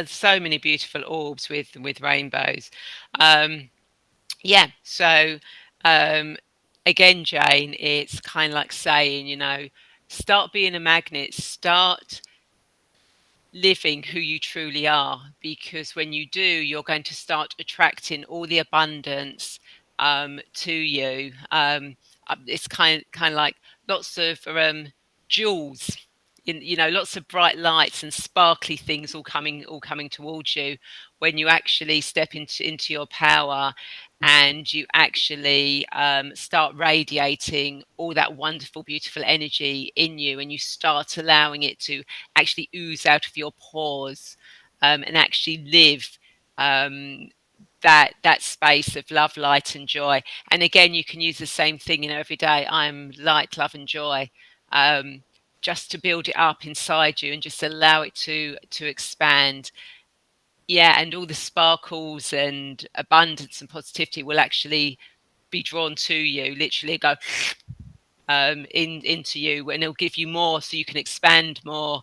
A: So many beautiful orbs with rainbows. Yeah. So again, Jane, it's kind of like saying, start being a magnet. Start living who you truly are, because when you do, you're going to start attracting all the abundance to you. It's kind of like lots of jewels, lots of bright lights and sparkly things all coming towards you when you actually step into your power, and you actually start radiating all that wonderful, beautiful energy in you, and you start allowing it to actually ooze out of your pores, and actually live that space of love, light, and joy. And again, you can use the same thing, every day. I'm light, love, and joy. Just to build it up inside you and just allow it to expand. Yeah, and all the sparkles and abundance and positivity will actually be drawn to you. Literally go into you, and it'll give you more, so you can expand more.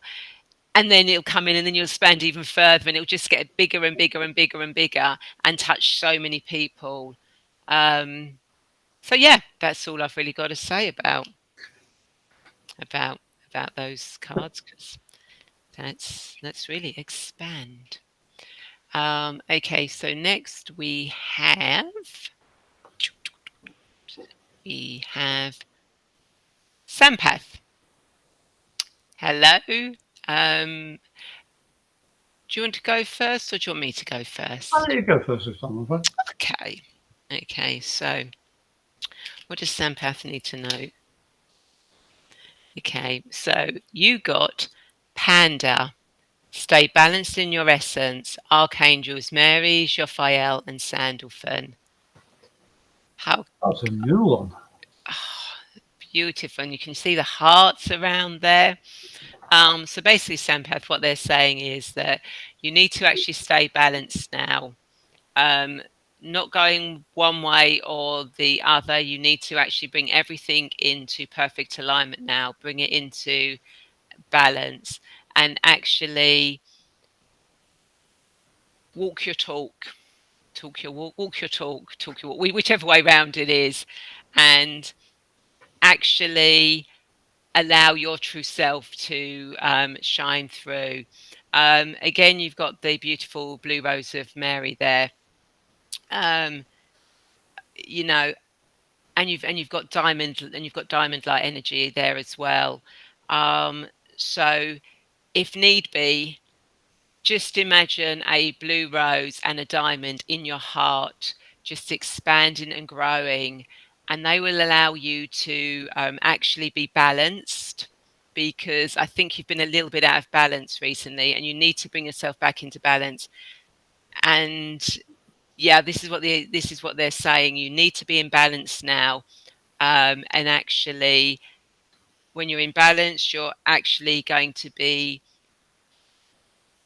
A: And then it'll come in, and then you'll expand even further, and it'll just get bigger and bigger and bigger and bigger, and touch so many people. So yeah, that's all I've really got to say about those cards, because that's really expand. Okay, so next we have Sampath. Hello. Do you want to go first, or do you want me to go first?
B: I'll let you go first this time, okay?
A: Okay, so what does Sampath need to know? Okay, so you got Panda. Stay balanced in your essence. Archangels Mary, Jophiel, and Sandalphon. How
B: That's a new one.
A: beautiful. And you can see the hearts around there. So basically, Sampath, what they're saying is that you need to actually stay balanced now. Not going one way or the other. You need to actually bring everything into perfect alignment now. Bring it into balance, and actually walk your talk. Talk your walk, walk your talk, talk your walk, whichever way round it is, and actually allow your true self to shine through. Again, you've got the beautiful blue rose of Mary there, you know, and you've got diamond light energy there as well. So, if need be, just imagine a blue rose and a diamond in your heart, just expanding and growing, and they will allow you to actually be balanced. Because I think you've been a little bit out of balance recently, and you need to bring yourself back into balance. And yeah, this is what they're saying. You need to be in balance now, and actually, when you're in balance, you're actually going to be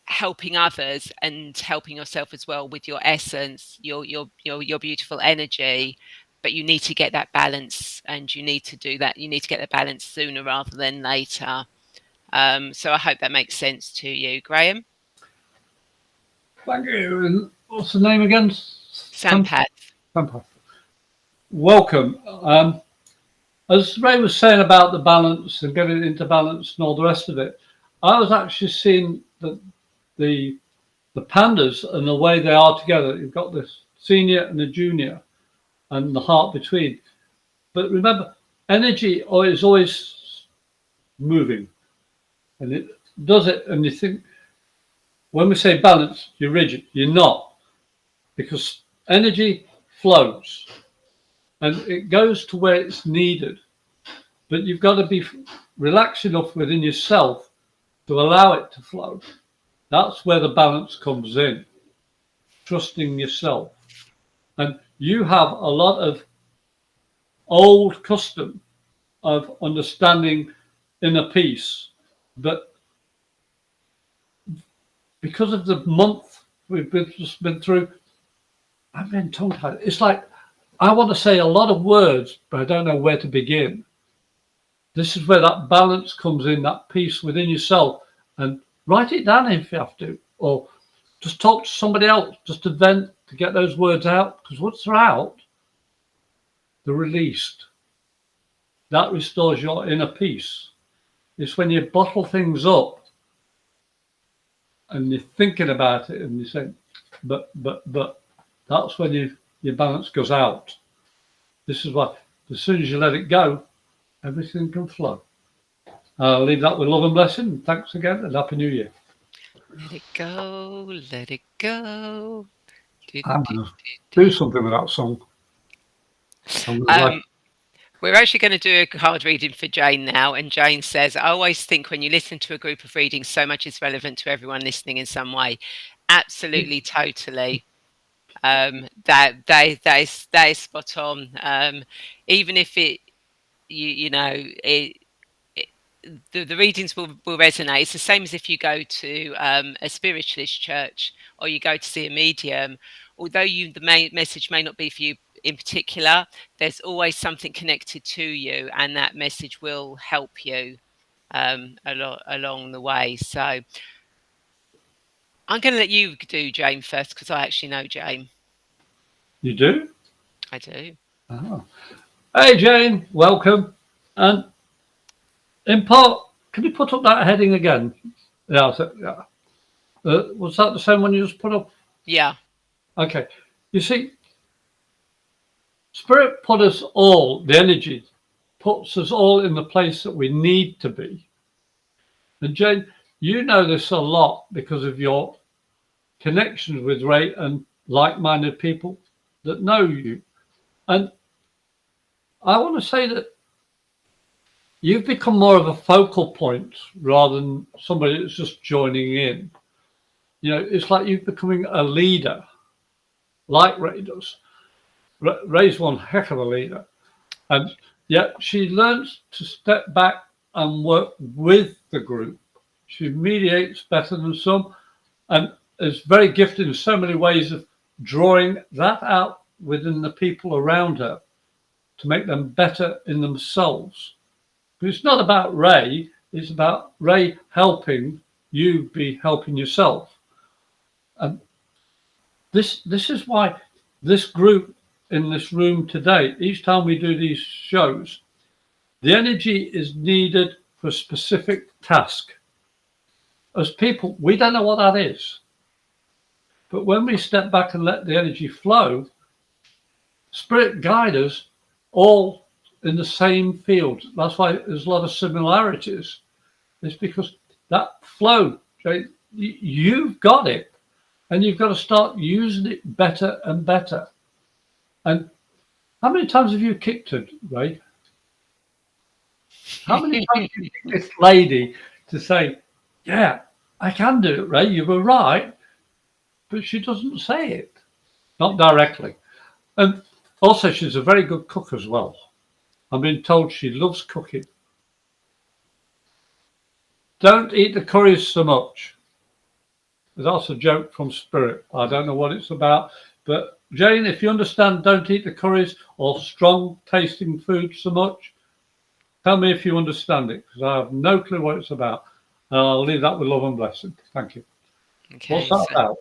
A: helping others and helping yourself as well with your essence, your beautiful energy. But you need to get that balance, and you need to do that. You need to get the balance sooner rather than later. So I hope that makes sense to you, Graham.
B: Thank you. And what's the name again?
A: Sampath.
B: Sampath. Welcome. As Ray was saying about the balance and getting it into balance and all the rest of it, I was actually seeing that the pandas and the way they are together. You've got the senior and the junior, and the heart between. But remember, energy is always moving, and it does it. And you think, when we say balance, you're rigid. You're not, because energy flows and it goes to where it's needed. But you've got to be relaxed enough within yourself to allow it to flow. That's where the balance comes in, trusting yourself. And you have a lot of old custom of understanding inner peace, but because of the month we've just been through, I've been tongue-tied. It's like I want to say a lot of words, but I don't know where to begin. This is where that balance comes in, that peace within yourself, and write it down if you have to, or just talk to somebody else, just to vent, to get those words out, because once they're out, they're released. That restores your inner peace. It's when you bottle things up and you're thinking about it and you say, but, that's when your balance goes out. This is why, as soon as you let it go, everything can flow. I'll leave that with love and blessing. Thanks again, and Happy New Year.
A: Let it go, let it go.
B: I'm going to do something with that song.
A: We're actually going to do a card reading for Jane now. And Jane says, I always think when you listen to a group of readings, so much is relevant to everyone listening in some way. Absolutely, totally. That is spot on. Even if it, the readings will resonate. It's the same as if you go to a spiritualist church or you go to see a medium. Although the message may not be for you in particular, there's always something connected to you, and that message will help you along the way. So I'm going to let you do Jane first, because I actually know Jane.
B: You do?
A: I do.
B: Oh. Hey Jane, welcome. And in part, can you put up that heading again? Yeah. Was that the same one you just put up?
A: Yeah.
B: Okay. You see, Spirit put us all, the energy puts us all in the place that we need to be. And Jane, you know this a lot because of your connections with Ray and like-minded people that know you. And I want to say that you've become more of a focal point rather than somebody that's just joining in. It's like you're becoming a leader, like Ray does. Ray's one heck of a leader. And yet she learns to step back and work with the group. She mediates better than some and is very gifted in so many ways of drawing that out within the people around her to make them better in themselves. But it's not about Ray, it's about Ray helping you be helping yourself. And this is why this group in this room today, each time we do these shows, the energy is needed for a specific task. As people, we don't know what that is. But when we step back and let the energy flow, Spirit guide us all in the same field. That's why there's a lot of similarities. It's because that flow, you've got it, and you've got to start using it better and better. And how many times have you kicked it, Ray? How many times have you kicked this lady to say, yeah, I can do it, Ray, you were right, but she doesn't say it, not directly. And also, she's a very good cook as well. I've been told she loves cooking. Don't eat the curries so much. That's a joke from Spirit. I don't know what it's about. But Jane, if you understand don't eat the curries or strong tasting food so much, tell me if you understand it, because I have no clue what it's about. And I'll leave that with love and blessing. Thank you. What's
A: Okay,
B: that
A: so
B: about?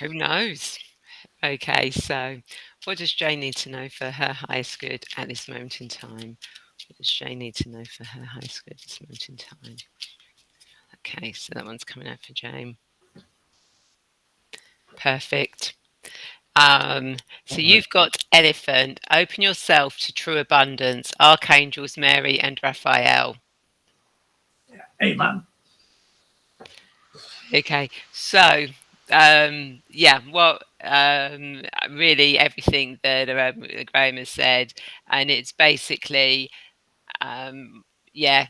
A: who knows? Okay, so what does Jane need to know for her highest good at this moment in time? What does Jane need to know for her highest good at this moment in time? Okay, so that one's coming out for Jane. Perfect. So you've got Elephant. Open yourself to true abundance. Archangels Mary and Raphael.
B: Amen.
A: Okay, so yeah, well, really everything that Graham has said, and it's basically um, yeah,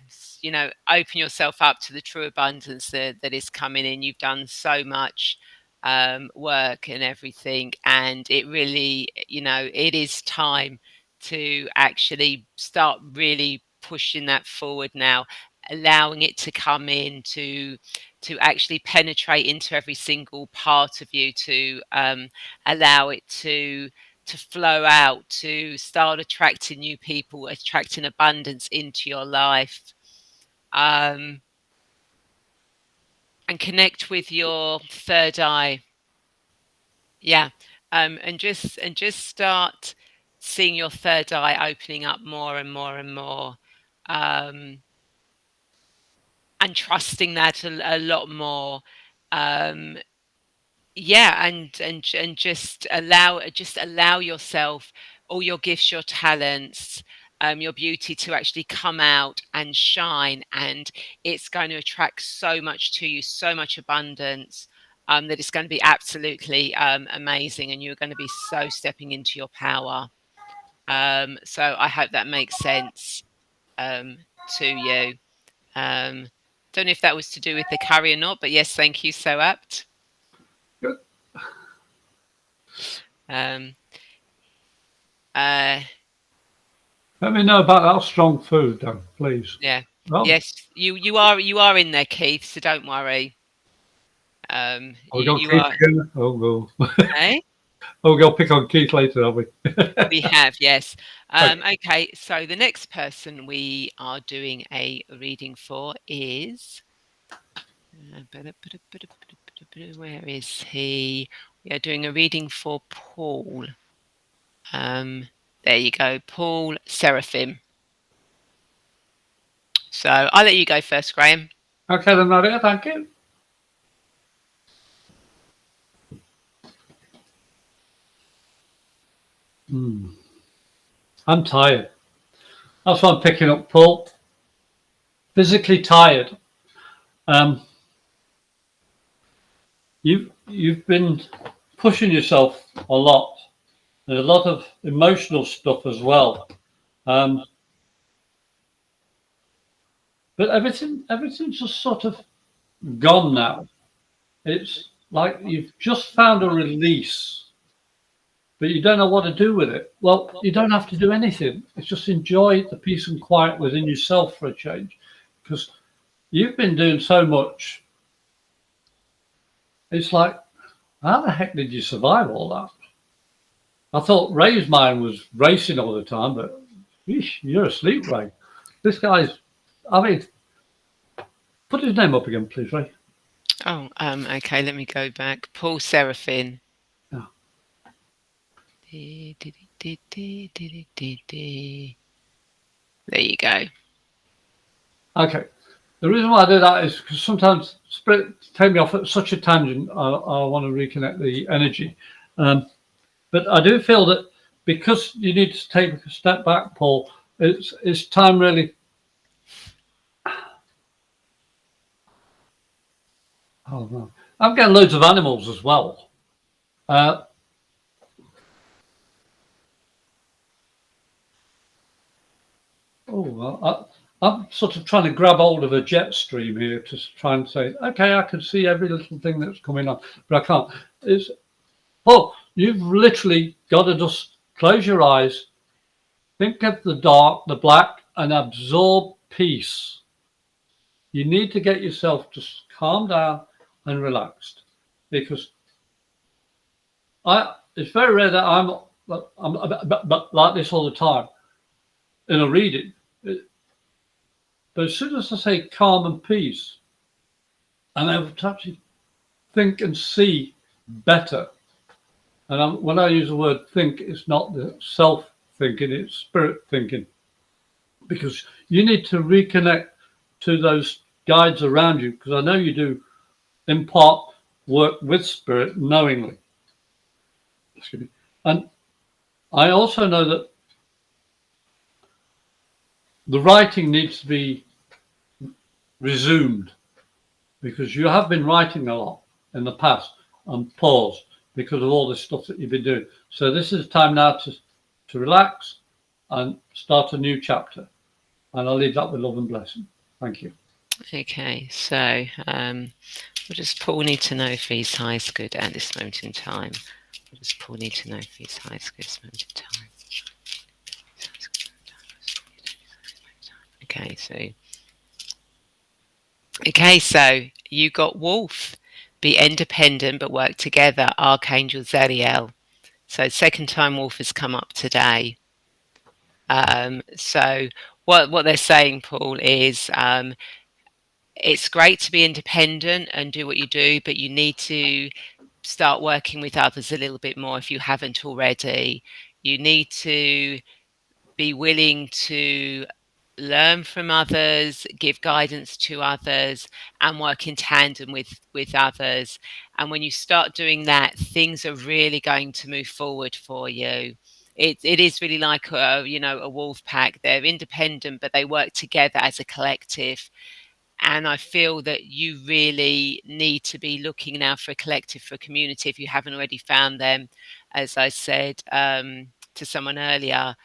A: open yourself up to the true abundance that is coming in. You've done so much work and everything, and it really, it is time to actually start really pushing that forward now, allowing it to come in to actually penetrate into every single part of you, to allow it to flow out, to start attracting new people, attracting abundance into your life, um, and connect with your third eye. Yeah, and just start seeing your third eye opening up more and more and more, um, and trusting that a lot more. Um, yeah, and just allow yourself, all your gifts, your talents, your beauty, to actually come out and shine, and it's going to attract so much to you, so much abundance, that it's going to be absolutely amazing, and you're going to be so stepping into your power. So I hope that makes sense um, to you. um, don't know if that was to do with the curry or not, but yes, thank you, so apt.
B: Good.
A: um, Uh,
B: Let me know about that strong food, then, please.
A: yeah.
B: Oh,
A: Yes, you are in there, Keith, so don't worry.
B: are we
A: You
B: going
A: you
B: Keith
A: are.
B: again? Oh, no.
A: Eh?
B: Oh, we're going to pick on Keith later, are we?
A: We have, yes.
B: Okay.
A: Okay, so the next person we are doing a reading for is where is he? We are doing a reading for Paul. There you go, Paul Seraphim. So I'll let you go first, Graham.
B: Okay, then, Nadia, thank you. I'm tired. That's why I'm picking up Paul. Physically tired. Um, you've been pushing yourself a lot. There's a lot of emotional stuff as well. Um, but everything's just sort of gone now. It's like you've just found a release, but you don't know what to do with it. Well, you don't have to do anything. It's just enjoy the peace and quiet within yourself for a change, because you've been doing so much. It's like, how the heck did you survive all that? I thought Ray's mind was racing all the time, but eesh, you're asleep, Ray. This guy's, I mean, put his name up again, please, Ray.
A: Oh, okay, let me go back. Paul Seraphim.
B: Yeah.
A: There you go.
B: Okay. The reason why I do that is because sometimes spirit take me off at such a tangent. I want to reconnect the energy. But I do feel that because you need to take a step back, Paul, it's time really. Oh no, I'm getting loads of animals as well. Uh, I'm sort of trying to grab hold of a jet stream here to try and say, okay, I can see every little thing that's coming on, but I can't. It's Paul, you've literally got to just close your eyes, think of the dark, the black, and absorb peace. You need to get yourself to calm down and relaxed, because it's very rare that I'm like this all the time in a reading. But as soon as I say calm and peace, I'm able to actually think and see better. And when I use the word think, it's not the self thinking, it's spirit thinking. Because you need to reconnect to those guides around you, because I know you do in part work with spirit knowingly. Excuse me. And I also know that the writing needs to be resumed, because you have been writing a lot in the past and paused because of all this stuff that you've been doing. So this is time now to relax and start a new chapter. And I'll leave that with love and blessing. Thank you.
A: Okay, so what does Paul need to know for his highest good at this moment in time? What does Paul need to know for his highest good at this moment in time? Okay, so you got Wolf. Be independent but work together, Archangel Zariel. So second time Wolf has come up today. So what they're saying, Paul, is it's great to be independent and do what you do, but you need to start working with others a little bit more if you haven't already. You need to be willing to learn from others, give guidance to others, and work in tandem with others. And when you start doing that, things are really going to move forward for you. It is really like a wolf pack. They're independent, but they work together as a collective. And I feel that you really need to be looking now for a collective, for a community, if you haven't already found them. As I said to someone earlier,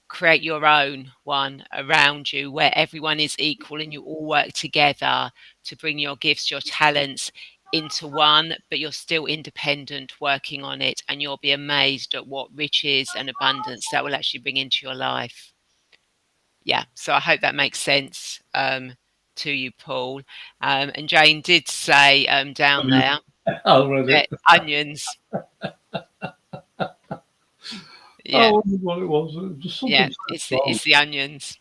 A: create your own one around you where everyone is equal and you all work together to bring your gifts, your talents into one, but you're still independent working on it, and you'll be amazed at what riches and abundance that will actually bring into your life. Yeah, so I hope that makes sense to you, Paul. And Jane did say down there,
B: I'll read it.
A: onions.
B: I
A: Yeah,
B: wondered what it was. It was just
A: yeah,
B: something so
A: it's
B: strong.
A: the onions.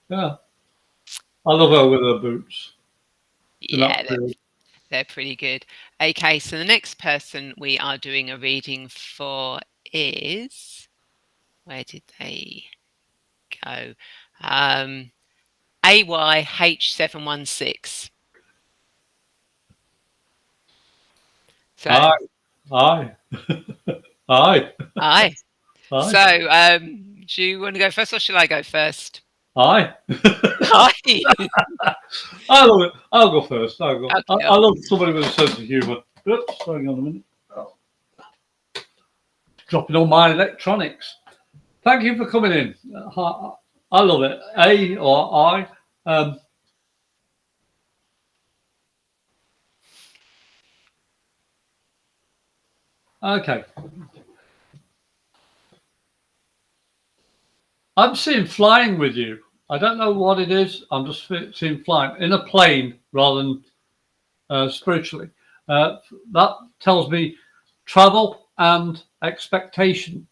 B: Yeah. I love her with her boots. In that
A: Yeah,
B: period.
A: they're pretty good. Okay, so the next person we are doing a reading for is, where did they go? AYH716. So,
B: Aye. Aye. Aye.
A: aye.
B: Aye.
A: So, do you want to go first or shall I go first?
B: Aye.
A: Aye.
B: I love it. I'll go first.
A: Okay.
B: I love somebody with a sense of humour. Oops, hang on a minute. Oh, dropping all my electronics. Thank you for coming in. I love it. A or I. Okay. I'm seeing flying with you. I don't know what it is. I'm just seeing flying in a plane rather than spiritually. That tells me travel and expectation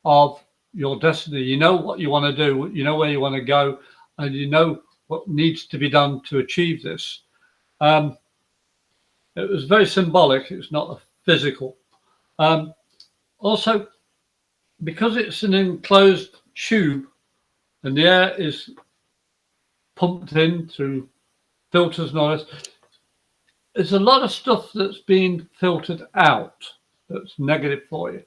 B: of your destiny. You know what you want to do, you know where you want to go, and you know what needs to be done to achieve this. It was very symbolic. It's not a physical. Also, because it's an enclosed tube and the air is pumped in through filters and all this, there's a lot of stuff that's being filtered out that's negative for you.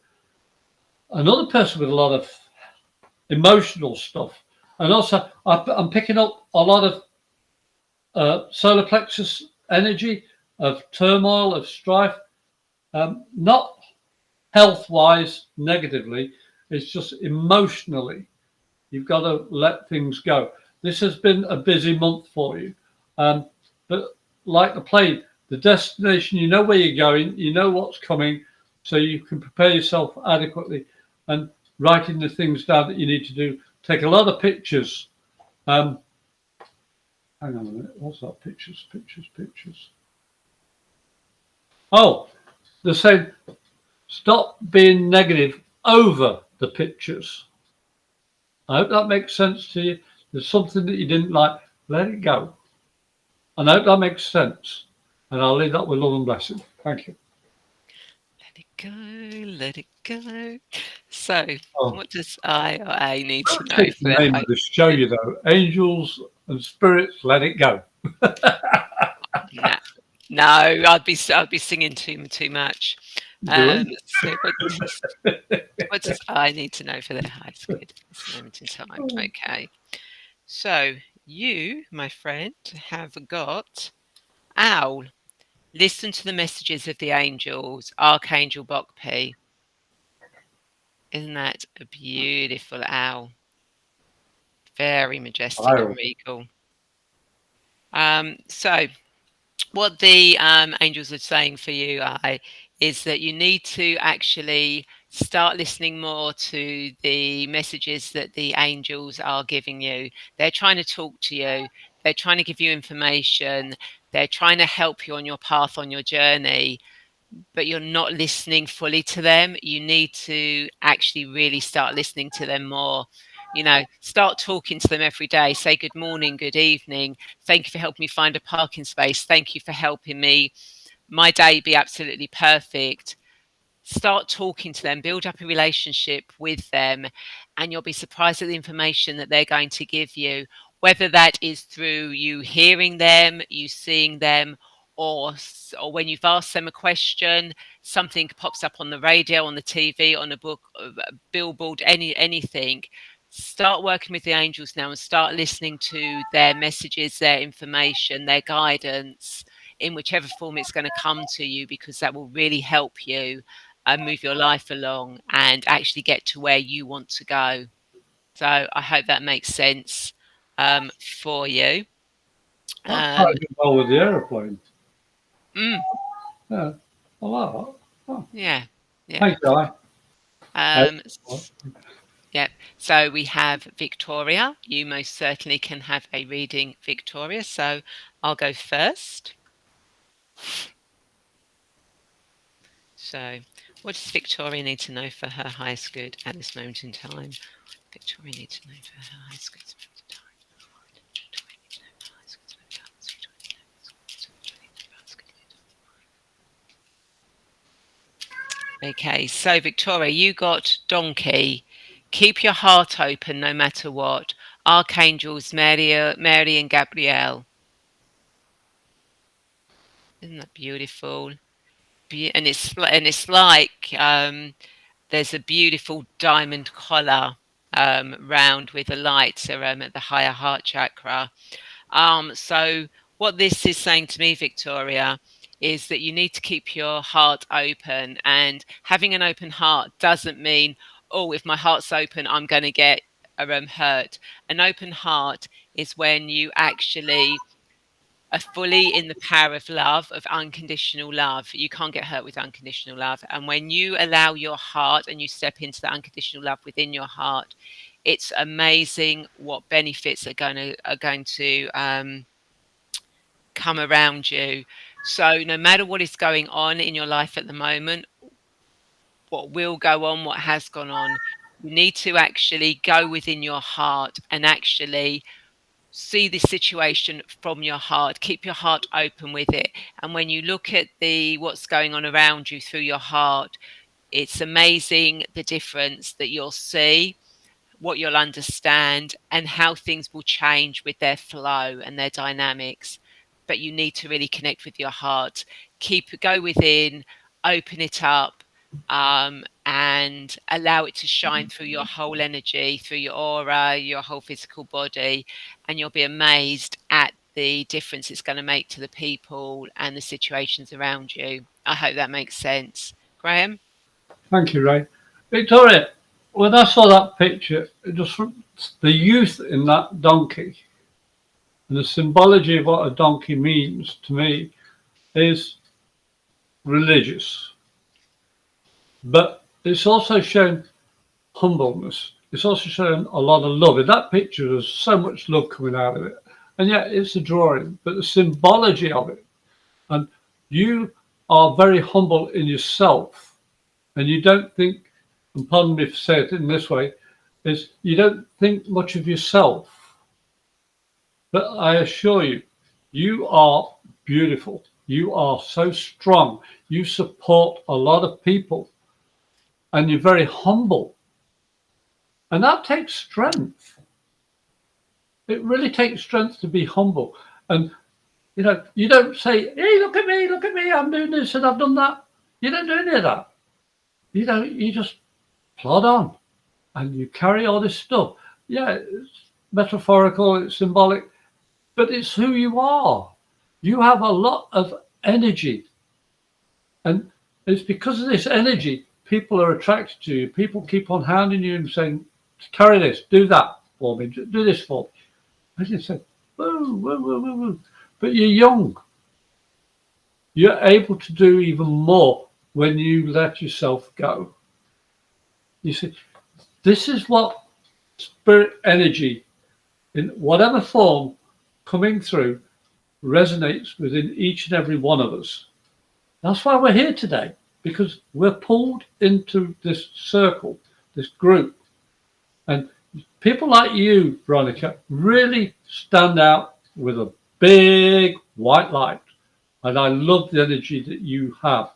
B: Another person with a lot of emotional stuff, and also I'm picking up a lot of solar plexus energy, of turmoil, of strife, not health-wise negatively, it's just emotionally. You've got to let things go. This has been a busy month for you. But like the plane, the destination, you know where you're going, you know what's coming, so you can prepare yourself adequately and writing the things down that you need to do. Take a lot of pictures. Hang on a minute, what's that? Pictures. Oh, they're saying stop being negative over the pictures. I hope that makes sense to you. There's something that you didn't like, let it go. And I hope that makes sense. And I'll leave that with love and blessing. Thank you.
A: Let it go, let it go. So,
B: Oh,
A: what does I or A need to
B: don't
A: know
B: take
A: for
B: the
A: their
B: name
A: high
B: of the show,
A: good?
B: you know. Angels and spirits, let it go.
A: Nah. No, I'd be singing too much.
B: Doing.
A: So what does I need to know for their highest good at this moment in time? Okay. So you, my friend, have got owl. Listen to the messages of the angels, Archangel Bokpi. Isn't that a beautiful owl? Very majestic and
B: Viral.
A: regal. So what the angels are saying for you is that you need to actually start listening more to the messages that the angels are giving you. They're trying to talk to you. They're trying to give you information. They're trying to help you on your path, on your journey, but you're not listening fully to them. You need to actually really start listening to them more. Start talking to them every day. Say good morning, good evening. Thank you for helping me find a parking space. Thank you for helping me my day be absolutely perfect. Start talking to them, build up a relationship with them, and you'll be surprised at the information that they're going to give you, whether that is through you hearing them, you seeing them, or when you've asked them a question, something pops up on the radio, on the TV, on a book, a billboard, anything. Start working with the angels now and start listening to their messages, their information, their guidance in whichever form it's going to come to you, because that will really help you move your life along and actually get to where you want to go. So I hope that makes sense for you.
B: That
A: Um,
B: ties in well with the aeroplane.
A: mm,
B: Yeah. I like that. Oh,
A: yeah, yeah.
B: thanks, Guy.
A: Um, yeah. So we have Victoria. You most certainly can have a reading, Victoria. So I'll go first. So, what does Victoria need to know for her highest good at this moment in time? Victoria needs to know for her highest good. Okay, so Victoria, you got donkey. Keep your heart open no matter what. Archangels Mary and Gabrielle. Isn't that beautiful? And it's like there's a beautiful diamond collar round with the lights at the higher heart chakra. So what this is saying to me, Victoria, is that you need to keep your heart open. And having an open heart doesn't mean, oh, if my heart's open, I'm going to get hurt. An open heart is when you actually are fully in the power of love, of unconditional love. You can't get hurt with unconditional love. And when you allow your heart and you step into the unconditional love within your heart, it's amazing what benefits are going to come around you. So no matter what is going on in your life at the moment, what will go on, what has gone on, you need to actually go within your heart and actually see the situation from your heart. Keep your heart open with it. And when you look at the what's going on around you through your heart, it's amazing the difference that you'll see, what you'll understand, and how things will change with their flow and their dynamics. But you need to really connect with your heart. Go within, open it up, and allow it to shine through your whole energy, through your aura, your whole physical body, and you'll be amazed at the difference it's going to make to the people and the situations around you. I hope that makes sense. Graham?
B: Thank you, Ray. Victoria, when I saw that picture, the youth in that donkey and the symbology of what a donkey means to me is religious. But it's also shown humbleness. It's also shown a lot of love. In that picture, there's so much love coming out of it. And yet it's a drawing, but the symbology of it. And you are very humble in yourself, and you don't think, and pardon me for saying it in this way, is you don't think much of yourself. But I assure you, you are beautiful. You are so strong. You support a lot of people, and you're very humble. And that takes strength. It really takes strength to be humble. And you don't say, "Hey, look at me, I'm doing this and I've done that." You don't do any of that. You just plod on and you carry all this stuff. Yeah, it's metaphorical, it's symbolic, but it's who you are. You have a lot of energy. And it's because of this energy, people are attracted to you. People keep on hounding you and saying, "Carry this, do that for me, do this for me." And you say, "Woo, woo, woo, woo, woo." But you're young. You're able to do even more when you let yourself go. You see, this is what spirit energy, in whatever form coming through, resonates within each and every one of us. That's why we're here today, because we're pulled into this circle, this group. And people like you, Veronica, really stand out with a big white light. And I love the energy that you have.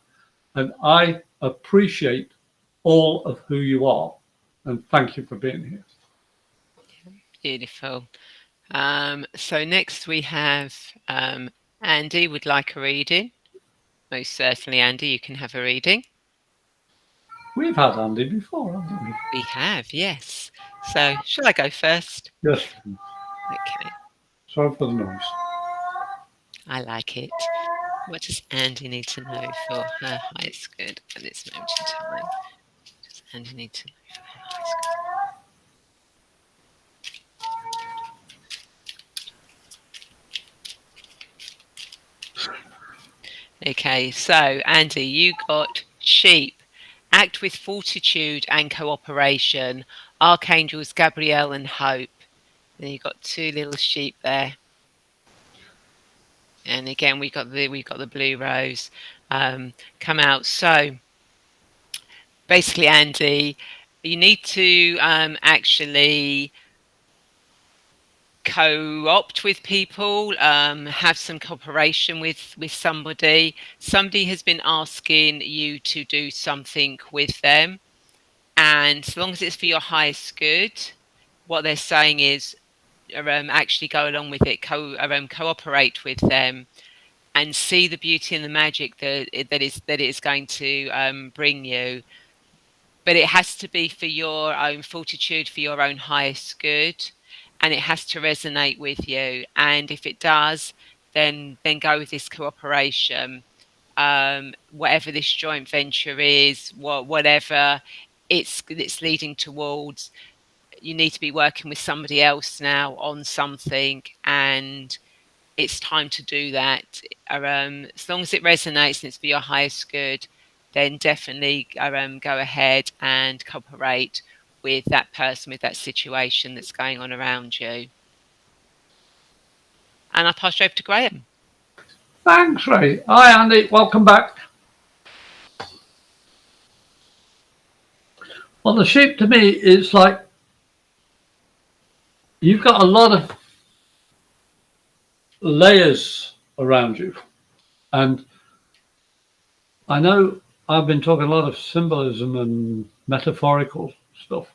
B: And I appreciate all of who you are. And thank you for being here.
A: Beautiful. So next we have Andy would like a reading. Most certainly, Andy, you can have a reading.
B: We've had Andy before, haven't we?
A: We have, yes. So shall I go first?
B: Yes.
A: Okay,
B: Sorry for the noise.
A: I like it. What does Andy need to know for her highest good at this moment in time? What does Andy need to know for her highest good? Okay, so Andy, you got sheep. Act with fortitude and cooperation. Archangels Gabriel and Hope. Then you got two little sheep there. And again, we got the blue rose come out. So basically, Andy, you need to actually co-opt with people, have some cooperation with somebody. Somebody has been asking you to do something with them, and as long as it's for your highest good, what they're saying is actually go along with it, cooperate with them, and see the beauty and the magic that it is going to bring you. But it has to be for your own fortitude, for your own highest good, and it has to resonate with you. And if it does, then go with this cooperation. Whatever this joint venture is, whatever it's leading towards, you need to be working with somebody else now on something, and it's time to do that. As long as it resonates and it's for your highest good, then definitely go ahead and cooperate with that person, with that situation that's going on around you. And I'll pass you over to Graham.
B: Thanks, Ray. Hi, Andy. Welcome back. Well, the sheep to me is like you've got a lot of layers around you. And I know I've been talking a lot of symbolism and metaphorical stuff,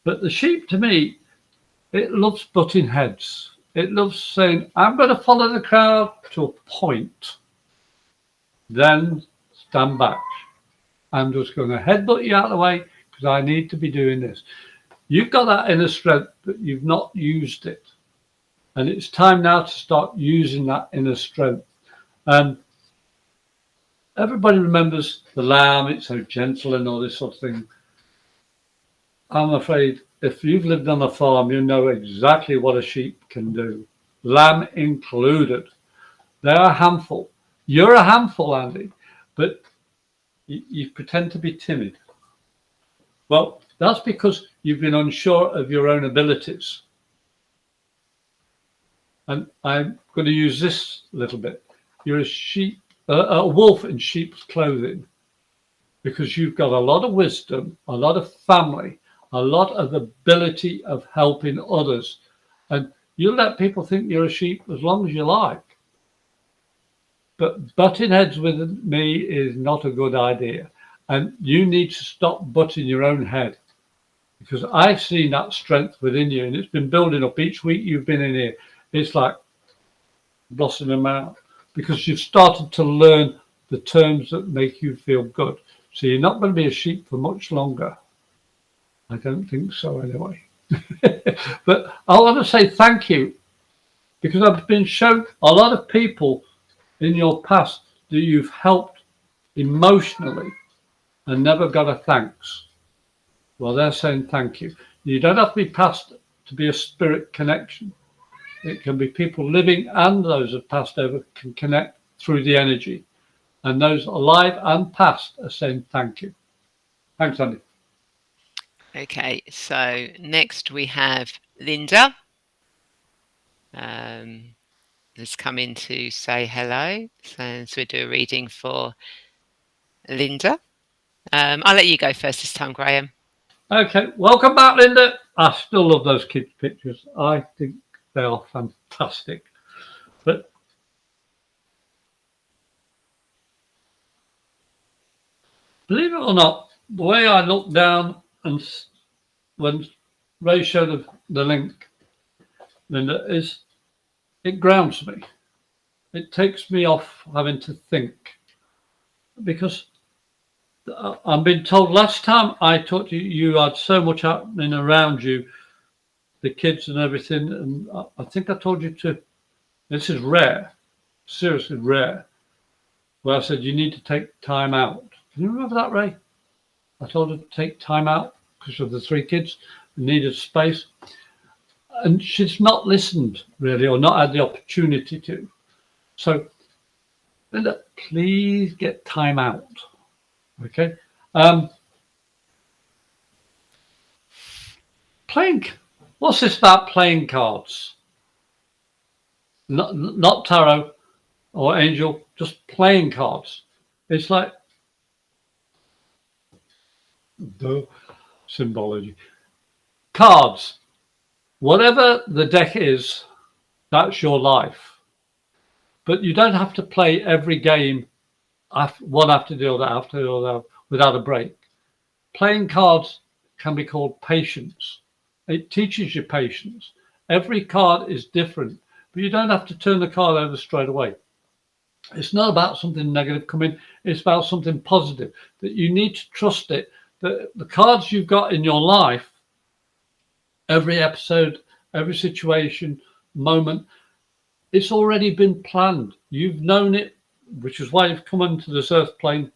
B: but the sheep to me, it loves butting heads. It loves saying, "I'm going to follow the crowd to a point, then stand back. I'm just going to headbutt you out of the way because I need to be doing this." You've got that inner strength, but you've not used it. And it's time now to start using that inner strength. And everybody remembers the lamb, it's so gentle and all this sort of thing. I'm afraid if you've lived on a farm, you know exactly what a sheep can do, lamb included. They're a handful. You're a handful, Andy, but you pretend to be timid. Well, that's because you've been unsure of your own abilities. And I'm going to use this a little bit. You're a sheep a wolf in sheep's clothing, because you've got a lot of wisdom, a lot of family, a lot of ability of helping others. And you let people think you're a sheep as long as you like. But butting heads with me is not a good idea. And you need to stop butting your own head, because I've seen that strength within you and it's been building up each week you've been in here. It's like blossoming out because you've started to learn the terms that make you feel good. So you're not going to be a sheep for much longer. I don't think so anyway. But I want to say thank you, because I've been shown a lot of people in your past that you've helped emotionally and never got a thanks. Well, they're saying thank you. You don't have to be past to be a spirit connection. It can be people living and those who've passed over can connect through the energy. And those alive and past are saying thank you. Thanks, Andy.
A: Okay, so next we have Linda. Has come in to say hello. So we'll do a reading for Linda. I'll let you go first this time, Graham.
B: Okay, welcome back, Linda. I still love those kids' pictures. I think they are fantastic. But believe it or not, the way I look down and when Ray showed the link, Linda, is it grounds me. It takes me off having to think, because I'm being told last time I talked to you, you had so much happening around you, the kids and everything, and I think I told you to. This is rare, seriously rare. Where I said you need to take time out. Can you remember that, Ray? I told her to take time out because of the three kids and needed space, and she's not listened really, or not had the opportunity to. So, Linda, please get time out. Okay. Playing. What's this about playing cards? Not tarot or angel, just playing cards. It's like the symbology. Cards. Whatever the deck is, that's your life. But you don't have to play every game one after the other, after the other, without a break. Playing cards can be called patience. It teaches you patience. Every card is different, but you don't have to turn the card over straight away. It's not about something negative coming, it's about something positive, that you need to trust it, that the cards you've got in your life, every episode, every situation, moment, it's already been planned. You've known it, which is why you've come onto this earth plane.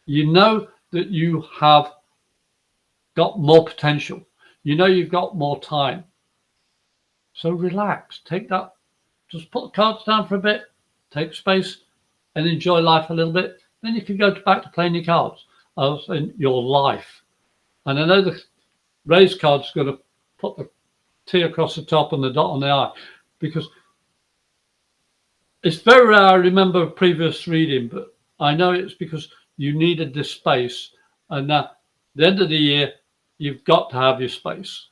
B: You know that you have got more potential. You know you've got more time. So relax, take that, just put the cards down for a bit, take space and enjoy life a little bit. Then you can go back to playing your cards in your life. And I know the raise card's going to put the T across the top and the dot on the I, because it's very rare. I remember a previous reading, but I know it's because you needed this space. And at the end of the year, you've got to have your space.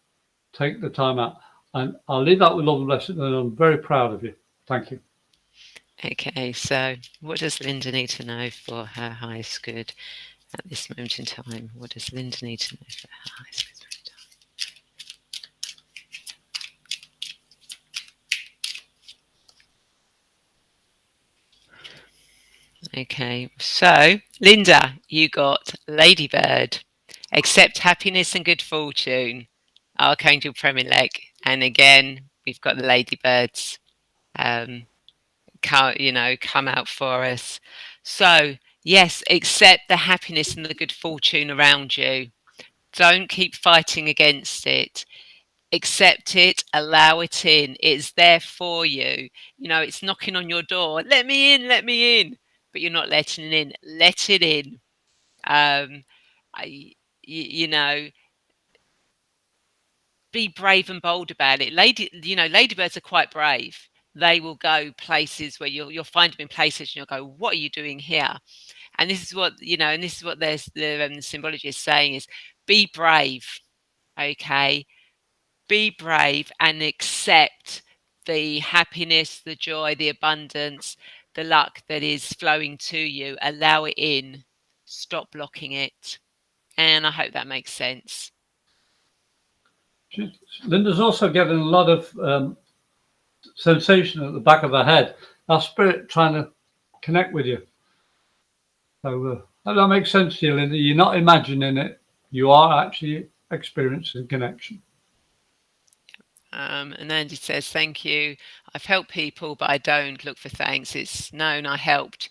B: Take the time out. And I'll leave that with love and blessing. And I'm very proud of you. Thank you.
A: Okay, so what does Linda need to know for her highest good at this moment in time? What does Linda need to know for her highest good? Okay, so Linda, you got Ladybird. Accept happiness and good fortune. Archangel Premilech. And again, we've got the Ladybirds. Come out for us. So, yes, accept the happiness and the good fortune around you. Don't keep fighting against it. Accept it, allow it in. It's there for you. It's knocking on your door. Let me in, let me in. But you're not letting it in. Let it in. Um, you know, be brave and bold about it. Ladybirds are quite brave. they will go places where you'll find them in places and you'll go, what are you doing here? And this is what, and this is what the symbology is saying is, be brave, okay? Be brave and accept the happiness, the joy, the abundance, the luck that is flowing to you. Allow it in. Stop blocking it. And I hope that makes sense.
B: Linda's also getting a lot of sensation at the back of her head. Our spirit trying to connect with you. So that makes sense to you, Linda. You're not imagining it. You are actually experiencing connection.
A: And Andy says, thank you. I've helped people, but I don't look for thanks. It's known I helped,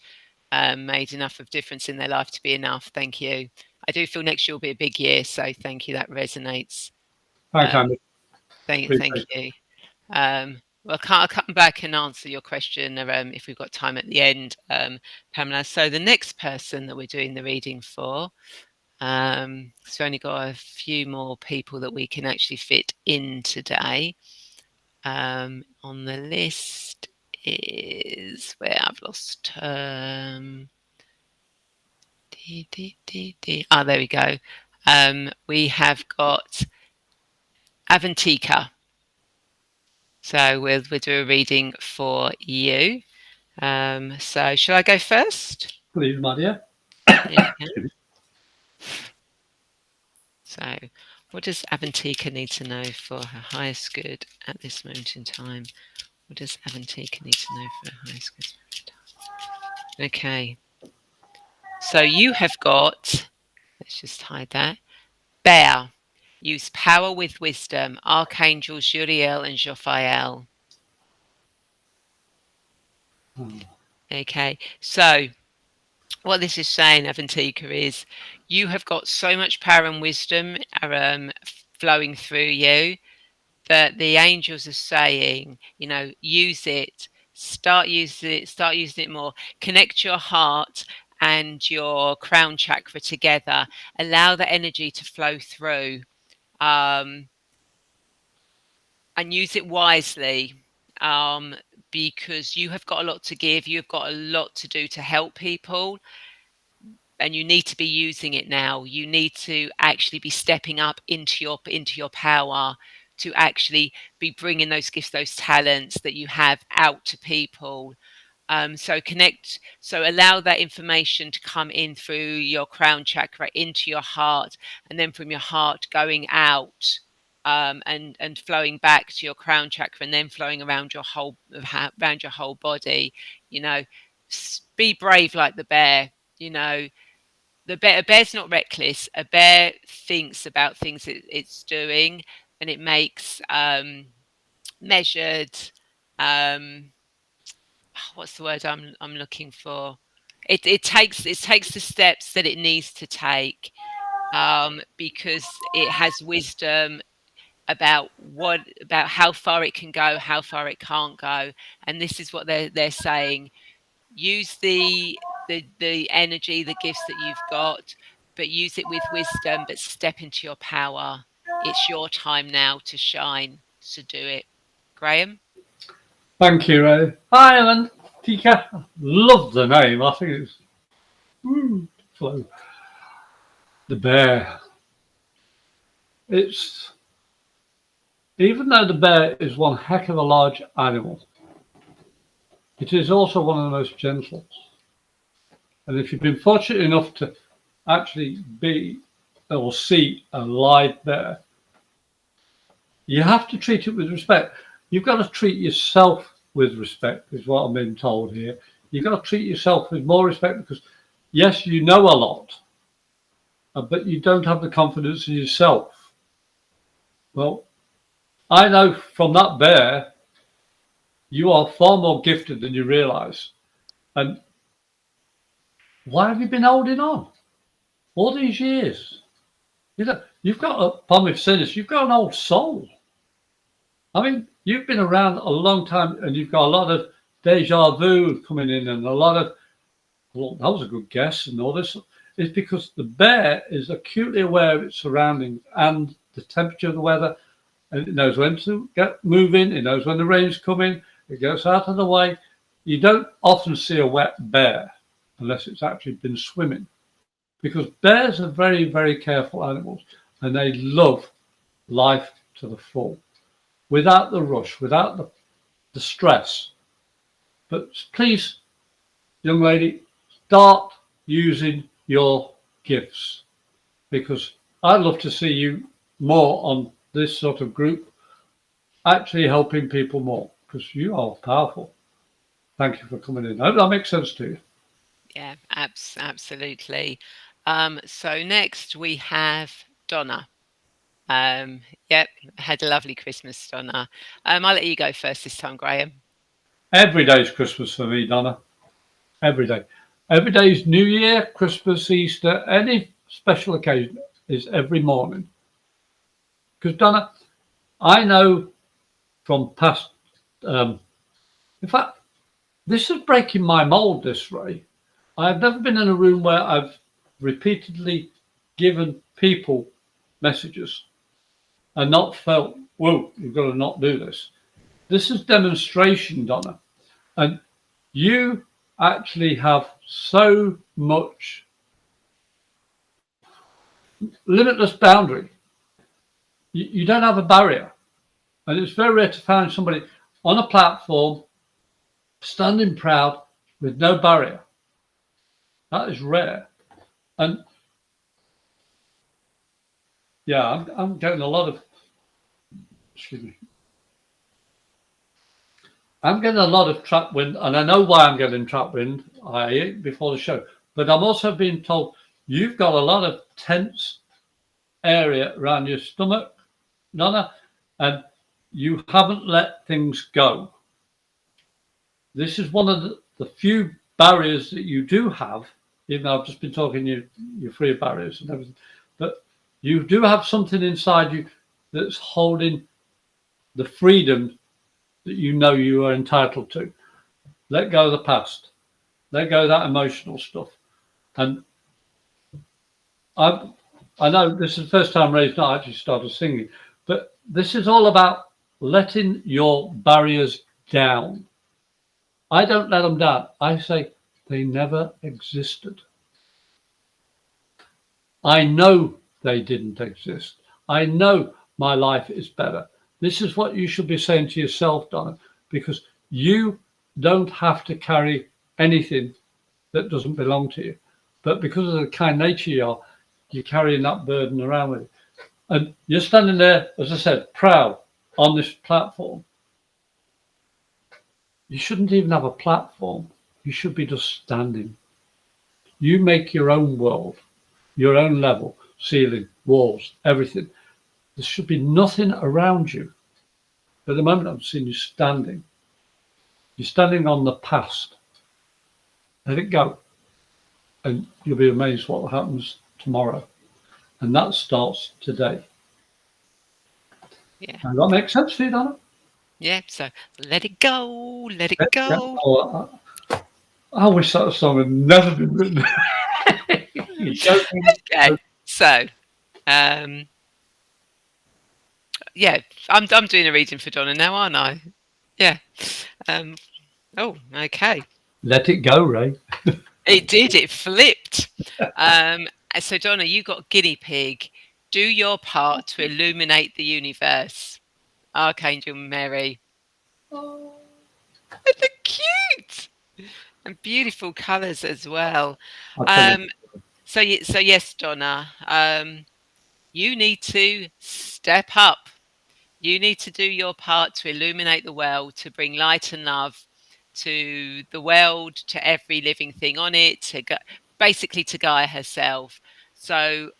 A: made enough of difference in their life to be enough. Thank you. I do feel next year will be a big year, so thank you. That resonates.
B: Thanks, Andy.
A: Thank you. Well, I'll come back and answer your question if we've got time at the end, Pamela. So the next person that we're doing the reading for, so we've only got a few more people that we can actually fit in today. On the list is where I've lost. There we go. We have got Avantika. So we'll do a reading for you. So shall I go first?
B: Please, Maria.
A: So what does Avantika need to know for her highest good at this moment in time? What does Avantika need to know for her highest good at this moment in time? Okay. So you have got, let's just hide that, Bear. Use power with wisdom. Archangels Uriel and Jophiel. Okay, so what this is saying, Avantika, is you have got so much power and wisdom flowing through you that the angels are saying, use it, start using it more. Connect your heart and your crown chakra together. Allow the energy to flow through. And use it wisely, because you have got a lot to give. You've got a lot to do to help people, and you need to be using it now. You need to actually be stepping up into your power to actually be bringing those gifts, those talents that you have out to people. So allow that information to come in through your crown chakra into your heart, and then from your heart going out, and flowing back to your crown chakra, and then flowing around your whole body. Be brave like the bear. A bear's not reckless. A bear thinks about things it's doing, and it makes measured. What's the word I'm looking for? It takes the steps that it needs to take, because it has wisdom about how far it can go, how far it can't go. And this is what they're saying: use the energy, the gifts that you've got, but use it with wisdom, but step into your power. It's your time now to shine, so do it. Graham?
B: Thank you. Hi, Avantika. Love the name. I think it's flow. The bear. It's, even though the bear is one heck of a large animal, it is also one of the most gentle. And if you've been fortunate enough to actually be or see a live bear, you have to treat it with respect. You've got to treat yourself with respect, is what I'm being told here. You've got to treat yourself with more respect, because yes, you know a lot, but you don't have the confidence in yourself. Well, I know from that bear, you are far more gifted than you realize. And why have you been holding on all these years? You've got, pardon me for saying this, you've got an old soul. I mean, you've been around a long time, and you've got a lot of deja vu coming in, and a lot of, well, that was a good guess, and all this. It's because the bear is acutely aware of its surroundings and the temperature of the weather, and it knows when to move in, it knows when the rain's coming, It gets out of the way. You don't often see a wet bear unless it's actually been swimming, because bears are very, very careful animals and they love life to the full, without the rush, without the stress. But please, young lady, start using your gifts, because I'd love to see you more on this sort of group, actually helping people more, because you are powerful. Thank you for coming in. I hope that makes sense to you.
A: Yeah, absolutely. So next we have Donna. Yep, had a lovely Christmas, Donna. I'll let you go first this time, Graham.
B: Every day is Christmas for me, Donna. Every day. Every day is New Year, Christmas, Easter, any special occasion is every morning. Because, Donna, I know from past, in fact, this is breaking my mold, this, Ray. I've never been in a room where I've repeatedly given people messages and not felt, whoa, you've got to not do this. This is demonstration, Donna. And you actually have so much limitless boundary. You don't have a barrier. And it's very rare to find somebody on a platform standing proud with no barrier. That is rare. And yeah, I'm getting a lot of, excuse me, I'm getting a lot of trap wind, and I know why I'm getting trap wind. I ate before the show, but I'm also being told you've got a lot of tense area around your stomach, Donna, and you haven't let things go. This is one of the few barriers that you do have, even though I've just been talking you're free of barriers and everything, but you do have something inside you that's holding the freedom that you know you are entitled to. Let go of the past. Let go of that emotional stuff. And I know this is the first time Ray's not actually started singing, but this is all about letting your barriers down. I don't let them down. I say they never existed. I know they didn't exist. I know my life is better. This is what you should be saying to yourself, Donna, because you don't have to carry anything that doesn't belong to you. But because of the kind nature you are, you're carrying that burden around with you. And you're standing there, as I said, proud on this platform. You shouldn't even have a platform. You should be just standing. You make your own world, your own level, ceiling, walls, everything. There should be nothing around you. At the moment, I'm seeing you standing. You're standing on the past. Let it go. And you'll be amazed what happens tomorrow. And that starts today.
A: Yeah.
B: And that makes sense for you, Donna?
A: Yeah, so let it go, let it
B: Yeah.
A: go.
B: Oh, I wish that song had never been written. You're joking.
A: Okay, so yeah, I'm doing a reading for Donna now, aren't I? Yeah. Um, oh, okay.
B: Let it go, Ray.
A: It did. It flipped. So Donna, you got guinea pig. Do your part to illuminate the universe. Archangel Mary.
B: Oh.
A: They're cute and beautiful colours as well.
B: I'll tell you.
A: Um, so yes, Donna. You need to step up. You need to do your part to illuminate the world, to bring light and love to the world, to every living thing on it, basically to Gaia herself. So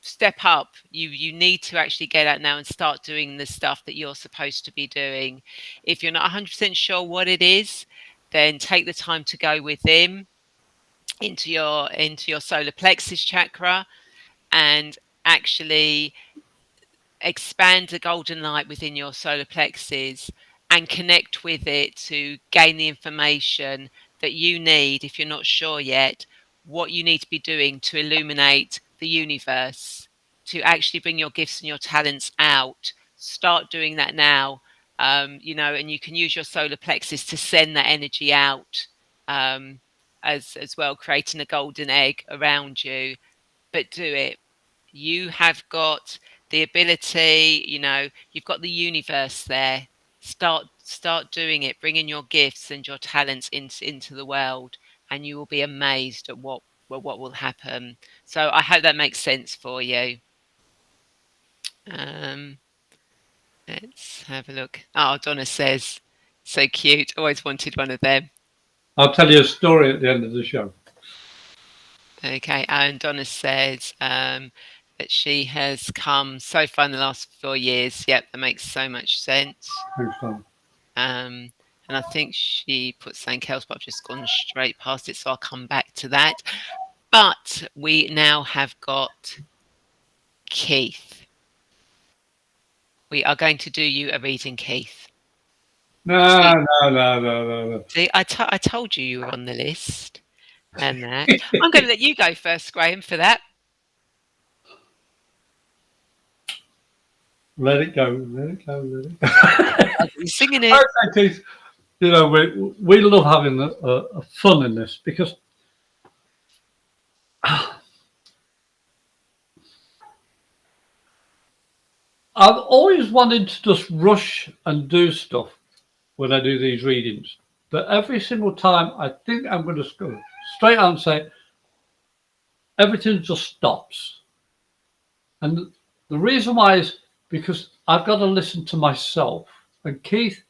A: step up. You need to actually get out now and start doing the stuff that you're supposed to be doing. If you're not 100% sure what it is, then take the time to go within into your solar plexus chakra and actually expand the golden light within your solar plexus and connect with it to gain the information that you need, if you're not sure yet, what you need to be doing to illuminate the universe, to actually bring your gifts and your talents out. Start doing that now. you know, and you can use your solar plexus to send that energy out, um, as well, creating a golden egg around you. But do it. You have got the ability, you know, you've got the universe there. Start doing it, bringing your gifts and your talents into the world, and you will be amazed at what will happen. So I hope that makes sense for you. Um, let's have a look. Oh, Donna says, so cute. Always wanted one of them.
B: I'll tell you a story at the end of the show.
A: Okay, and Donna says that she has come so far in the last 4 years. Yep, that makes so much sense.
B: Thanks, Tom.
A: And I think she put something else, but I've just gone straight past it, so I'll come back to that. But we now have got Keith. We are going to do you a reading, Keith.
B: No,
A: See,
B: no, no, no, no, no.
A: see, I told you you were on the list, and that. I'm going to let you go first, Graham, for that.
B: Let it go, let it go, let it go.
A: You're singing it.
B: Okay, Keith. You know, we love having a fun in this because I've always wanted to just rush and do stuff when I do these readings. But every single time I think I'm going to go straight out and say, everything just stops. And the reason why is because I've got to listen to myself. And Keith,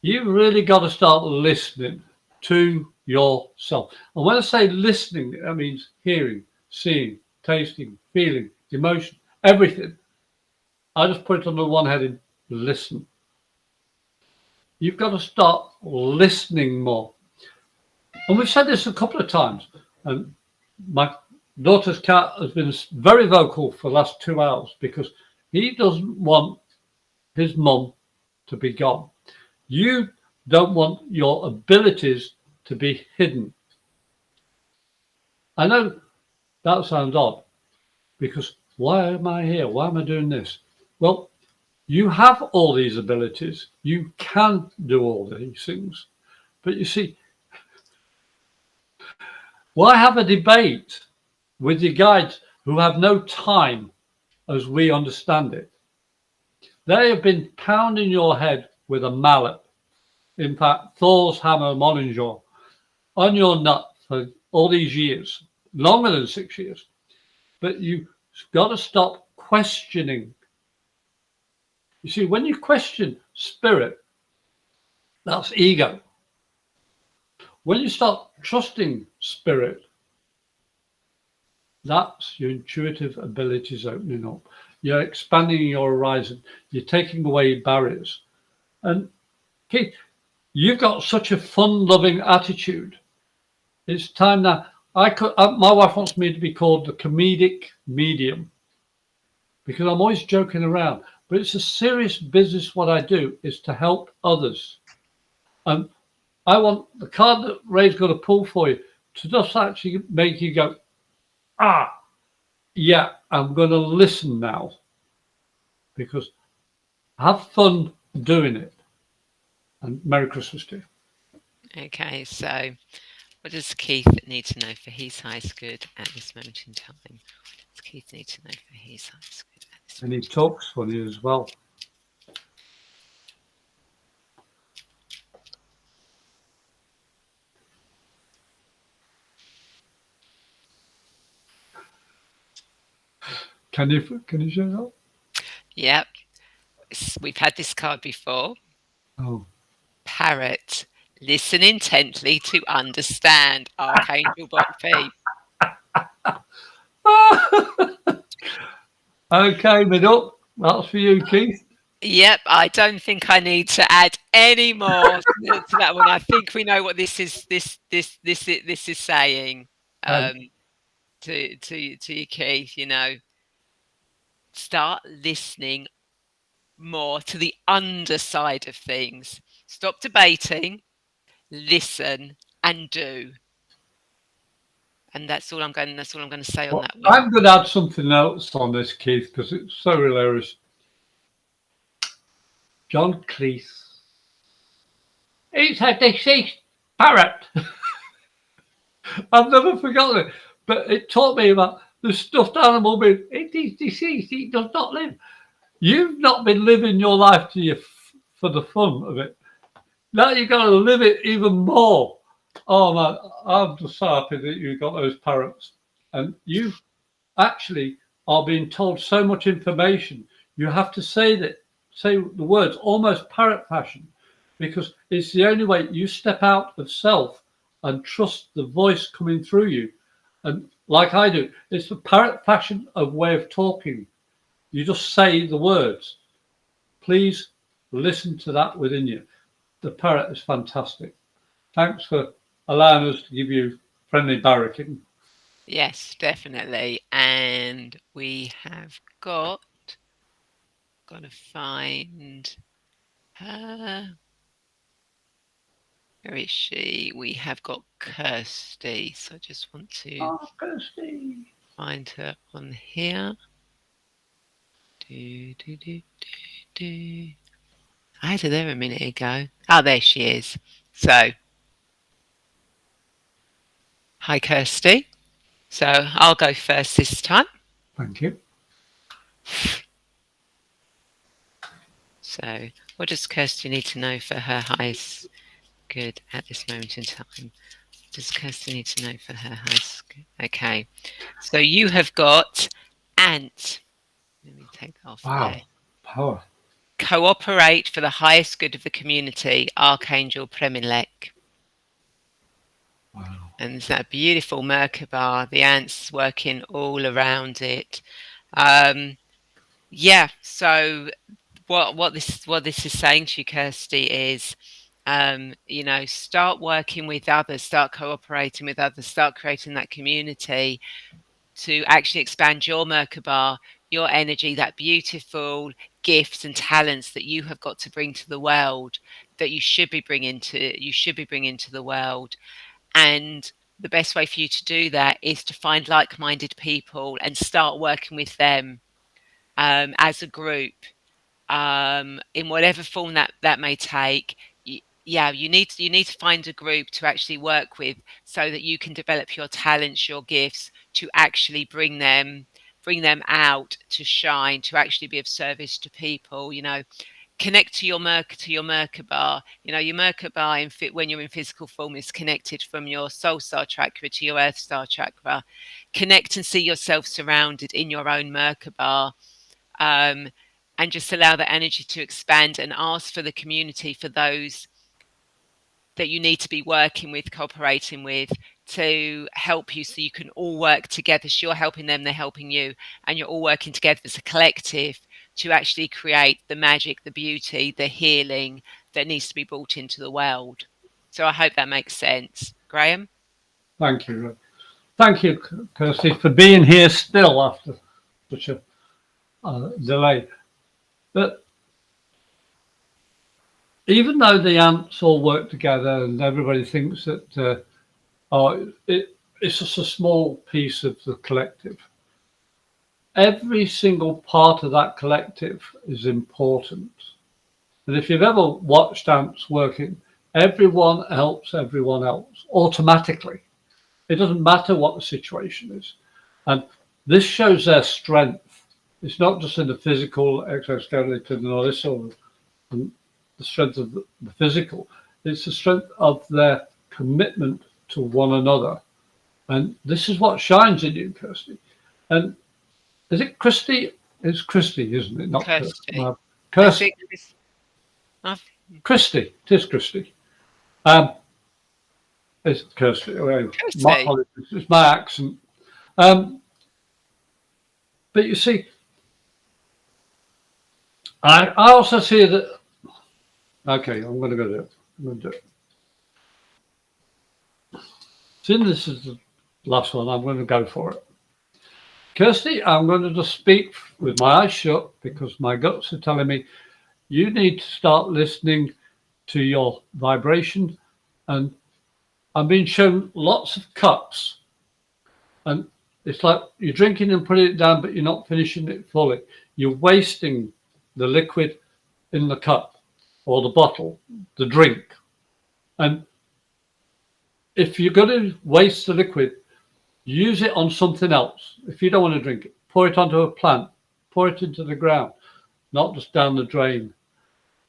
B: you've really got to start listening to yourself. And when I say listening, that means hearing, seeing, tasting, feeling, emotion, everything. I just put it under one heading, listen. You've got to start listening more. And we've said this a couple of times. And my daughter's cat has been very vocal for the last 2 hours because he doesn't want his mum to be gone. You don't want your abilities to be hidden. I know that sounds odd because why am I here? Why am I doing this? Well, you have all these abilities. You can do all these things. But you see, why have a debate with your guides who have no time as we understand it? They have been pounding your head with a mallet. In fact, Thor's hammer Mollinger on your nut for all these years, longer than 6 years. But you've got to stop questioning. You see, when you question spirit, that's ego. When you start trusting spirit, that's your intuitive abilities opening up. You're expanding your horizon. You're taking away barriers. And Keith, you've got such a fun-loving attitude. It's time now. My wife wants me to be called the comedic medium because I'm always joking around. But it's a serious business. What I do is to help others. And I want the card that Ray's got to pull for you to just actually make you go, yeah, I'm going to listen now. Because have fun doing it. And Merry Christmas to you.
A: Okay, so what does Keith need to know for his highest good at this moment in time? What does Keith need to know for his highest good at this
B: And he
A: moment?
B: talks funny as well. Can you show that?
A: Yep, we've had this card before.
B: Oh.
A: Parrot. Listen intently to understand. Archangel Block P.
B: Okay, middle. That's for you, Keith.
A: Yep, I don't think I need to add any more to that one. I think we know what this is. This is saying
B: And
A: to you, Keith. You know, start listening more to the underside of things. Stop debating, listen, and do. And that's all I'm going. That's all I'm going to say on that one.
B: I'm going to add something else on this, Keith, because it's so hilarious. John Cleese It's a deceased parrot. I've never forgotten it. But it taught me about the stuffed animal being, it is deceased, it does not live. You've not been living your life to you for the fun of it. Now you've got to live it even more. Oh man, I'm just so happy that you got those parrots. And you actually are being told so much information. You have to say the words almost parrot fashion, because it's the only way you step out of self and trust the voice coming through you. And like I do, it's the parrot fashion of way of talking. You just say the words. Please listen to that within you. The parrot is fantastic. Thanks for allowing us to give you friendly barracking.
A: Yes, definitely. And we have got to find her. Where is she? We have got Kirsty. So I just want to
B: Kirsty.
A: find her on here. Do, do, do, do, do. I had her there a minute ago. Oh, there she is. So, hi, Kirsty. So I'll go first this time.
B: Thank you.
A: So, what does Kirsty need to know for her highest good at this moment in time? Does Kirsty need to know for her highest good? Okay. So you have got Ant. Let me take that off there.
B: Power.
A: Cooperate for the highest good of the community, Archangel Premilek.
B: Wow.
A: And there's that beautiful Merkaba, the ants working all around it. Yeah, so what this is saying to you, Kirsty, is start working with others, start cooperating with others, start creating that community to actually expand your Merkaba, your energy, that beautiful gifts and talents that you have got to bring to the world, that you should be bringing to the world. And the best way for you to do that is to find like-minded people and start working with them as a group, in whatever form that may take. Yeah, you need to find a group to actually work with so that you can develop your talents, your gifts, to actually bring them out to shine, to actually be of service to people. Connect to your Merkaba. Your Merkaba when you're in physical form is connected from your soul star chakra to your earth star chakra. Connect and see yourself surrounded in your own Merkaba. And just allow the energy to expand and ask for the community, for those that you need to be working with, cooperating with, to help you, so you can all work together. So you're helping them, they're helping you, and you're all working together as a collective to actually create the magic, the beauty, the healing that needs to be brought into the world. So I hope that makes sense. Graham?
B: Thank you. Thank you, Kirsty, for being here still after such a delay. But even though the ants all work together and everybody thinks that it's just a small piece of the collective, every single part of that collective is important. And if you've ever watched ants working, everyone helps everyone else automatically. It doesn't matter what the situation is. And this shows their strength. It's not just in the physical exoskeleton or this or the strength of the physical. It's the strength of their commitment to one another. And this is what shines in you, Kirsty. And is it Christy? It's Christy, isn't it? Not
A: Kirsty.
B: Kirsty. Christy. It is Christy. It's Kirsty.
A: Kirsty.
B: My apologies. It's my accent. But you see, I also see that. Okay, I'm going to go do it. I'm going to do it. Since this is the last one, I'm going to go for it. Kirsty, I'm going to just speak with my eyes shut because my guts are telling me you need to start listening to your vibration. And I'm being shown lots of cups. And it's like you're drinking and putting it down, but you're not finishing it fully. You're wasting the liquid in the cup or the bottle, the drink. And if you're going to waste the liquid, use it on something else. If you don't want to drink it, pour it onto a plant, pour it into the ground, not just down the drain.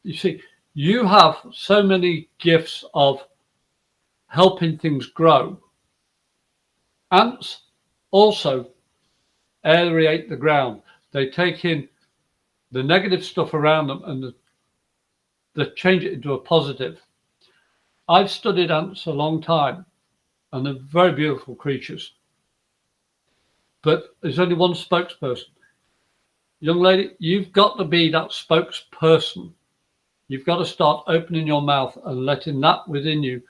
B: You see, you have so many gifts of helping things grow. Ants also aerate the ground. They take in the negative stuff around them and they change it into a positive. I've studied ants a long time and they're very beautiful creatures. But there's only one spokesperson. Young lady, you've got to be that spokesperson. You've got to start opening your mouth and letting that within you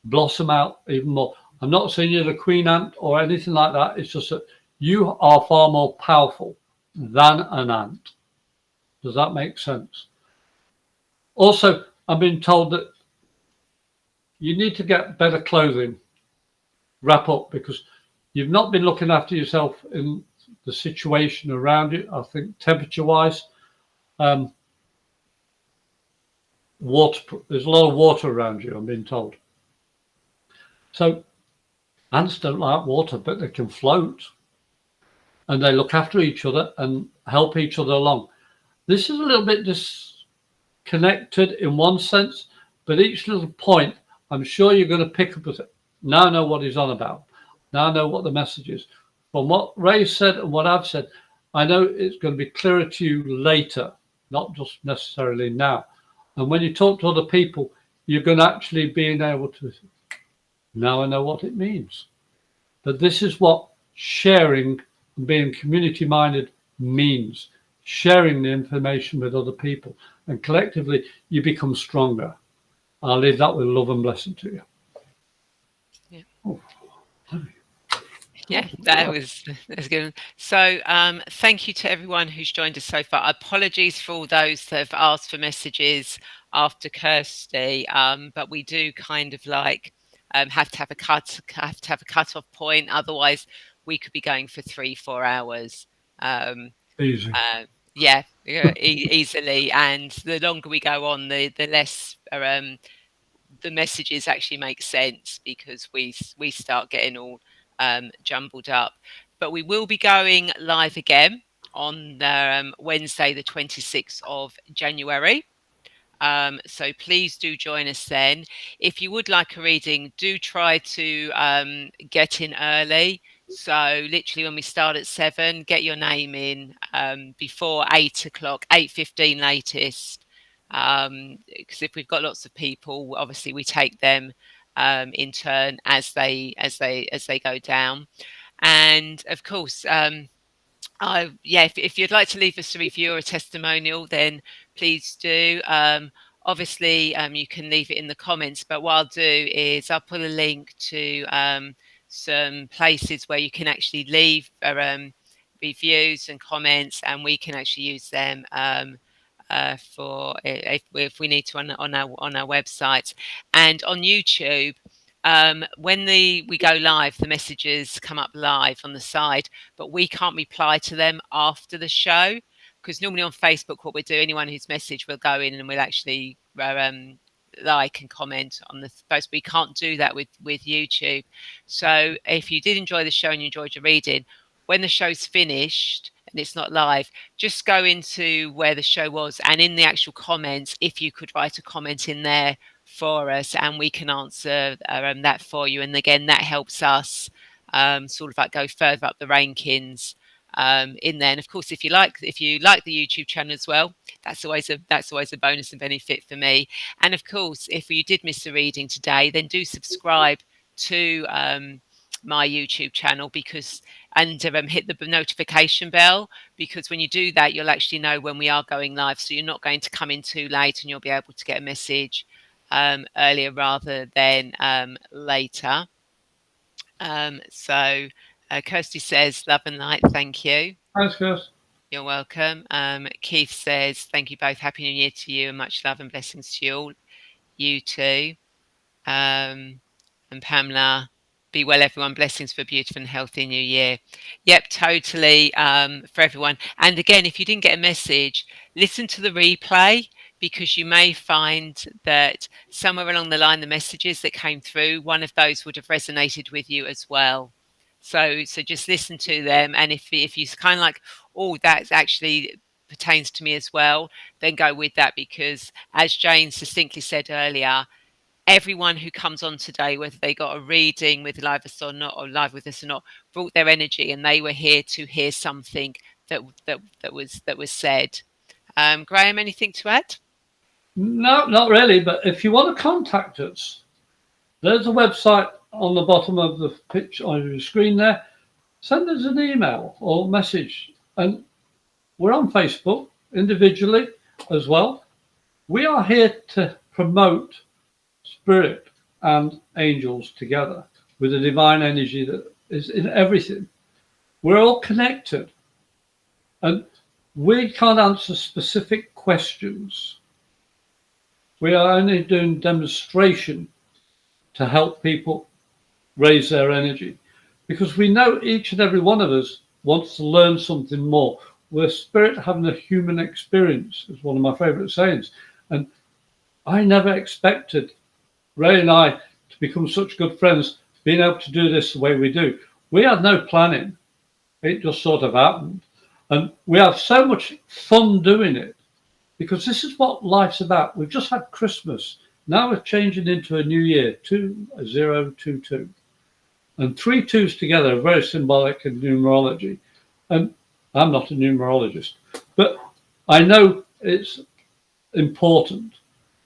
B: blossom out even more. I'm not saying you're the queen ant or anything like that. It's just that you are far more powerful than an ant. Does that make sense? Also, I'm being told that you need to get better clothing, wrap up, because you've not been looking after yourself in the situation around you. I think temperature-wise, water. There's a lot of water around you, I'm being told. So ants don't like water, but they can float, and they look after each other and help each other along. This is a little bit disconnected in one sense, but each little point, I'm sure you're going to pick up with it. Now I know what he's on about. Now I know what the message is. From what Ray said and what I've said, I know it's going to be clearer to you later, not just necessarily now. And when you talk to other people, you're going to actually being able to, now I know what it means. But this is what sharing and being community minded means. Sharing the information with other people, and collectively you become stronger. I'll leave that with love and blessing to you.
A: Yeah.
B: Oh,
A: yeah, that was good. So thank you to everyone who's joined us so far. Apologies for all those that have asked for messages after Kirsty, but we do kind of like have to have a cut-off point. Otherwise, we could be going for 3-4 hours.
B: easy.
A: Yeah, easily. And the longer we go on, the less the messages actually make sense, because we start getting all jumbled up. But we will be going live again on Wednesday, the 26th of January. So please do join us then. If you would like a reading, do try to get in early. So literally when we start at 7, get your name in before 8 o'clock, 8:15 latest. Because if we've got lots of people, obviously we take them in turn as they go down. And of course, yeah, if you'd like to leave us a review or a testimonial, then please do. Obviously, you can leave it in the comments, but what I'll do is I'll put a link to some places where you can actually leave reviews and comments, and we can actually use them for if we need to on our website. And on YouTube, when we go live, the messages come up live on the side, but we can't reply to them after the show, because normally on Facebook, what we do, anyone who's messaged will go in and we'll actually like and comment on the post. We can't do that with YouTube. So if you did enjoy the show and you enjoyed your reading, when the show's finished and it's not live, just go into where the show was, and in the actual comments, if you could write a comment in there for us, and we can answer that for you. And again, that helps us sort of like go further up the rankings in there. And of course, if you like the YouTube channel as well, that's always a bonus and benefit for me. And of course, if you did miss a reading today, then do subscribe to my YouTube channel, because and hit the notification bell, because when you do that, you'll actually know when we are going live, so you're not going to come in too late, and you'll be able to get a message earlier rather than later. So Kirsty says love and light. Thank you.
B: Thanks, Kirsty.
A: You're welcome. Keith says thank you both. Happy New Year to you, and much love and blessings to you all. You too. And Pamela, be well, everyone. Blessings for a beautiful and healthy new year. Yep, totally, for everyone. And again, if you didn't get a message, listen to the replay, because you may find that somewhere along the line, the messages that came through, one of those would have resonated with you as well. So just listen to them, and if you kind of like, oh, that actually pertains to me as well, then go with that, because as Jane succinctly said earlier, everyone who comes on today, whether they got a reading with live us or not, or live with us or not, brought their energy, and they were here to hear something that was said. Graham, anything to add?
B: No, not really. But if you want to contact us, there's a website on the bottom of the picture on your screen there. Send us an email or message. And we're on Facebook individually as well. We are here to promote spirit and angels together with the divine energy that is in everything. We're all connected. And we can't answer specific questions. We are only doing demonstration to help people raise their energy, because we know each and every one of us wants to learn something more. We're spirit having a human experience, is one of my favorite sayings. And I never expected Ray and I to become such good friends, being able to do this the way we do. We had no planning. It just sort of happened. And we have so much fun doing it, because this is what life's about. We've just had Christmas. Now we're changing into a new year, 2022. And 3 twos together are very symbolic in numerology. And I'm not a numerologist, but I know it's important.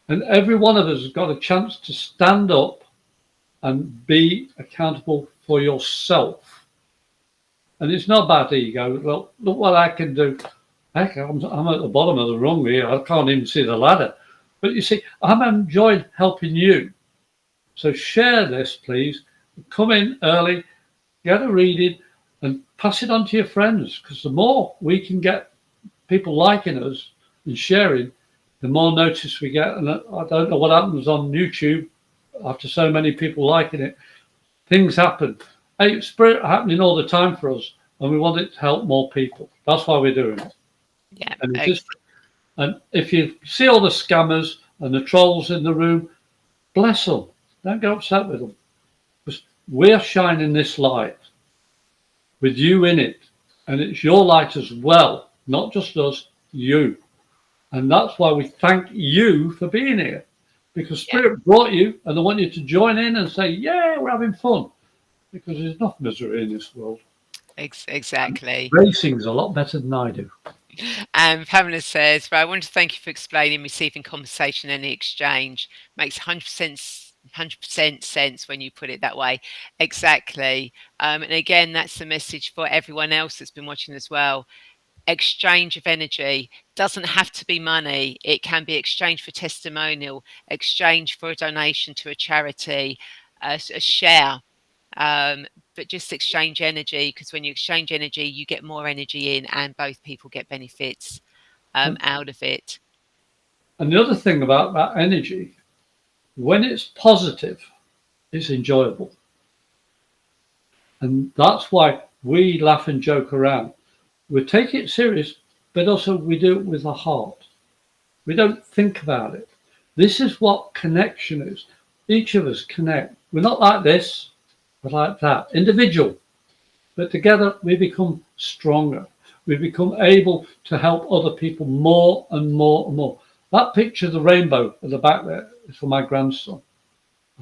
B: And every one of us has got a chance to stand up and be accountable for yourself. And it's not about ego. Well, look what I can do. Heck, I'm at the bottom of the rung here. I can't even see the ladder. But you see, I'm enjoying helping you. So share this, please. Come in early, get a reading, and pass it on to your friends. Because the more we can get people liking us and sharing, the more notice we get. And I don't know what happens on YouTube after so many people liking it. Things happen. Hey, spirit happening all the time for us, and we want it to help more people. That's why we're doing it.
A: Yeah.
B: And if you see all the scammers and the trolls in the room, bless them. Don't get upset with them. Because we're shining this light with you in it. And it's your light as well, not just us, you. And that's why we thank you for being here. Because Spirit brought you, and they want you to join in and say, yeah, we're having fun. Because there's enough misery in this world.
A: Exactly.
B: Racing's a lot better than I do.
A: And Pamela says, well, I want to thank you for explaining receiving compensation and exchange. Makes 100% sense when you put it that way. Exactly. And again, that's the message for everyone else that's been watching as well. Exchange of energy doesn't have to be money. It can be exchange for testimonial, exchange for a donation to a charity, a share. But just exchange energy, because when you exchange energy, you get more energy in, and both people get benefits out of it.
B: And the other thing about that energy, when it's positive, it's enjoyable. And that's why we laugh and joke around. We take it serious, but also we do it with our heart. We don't think about it. This is what connection is. Each of us connect. We're not like this, but like that. Individual. But together we become stronger. We become able to help other people more and more and more. That picture of the rainbow at the back there is for my grandson.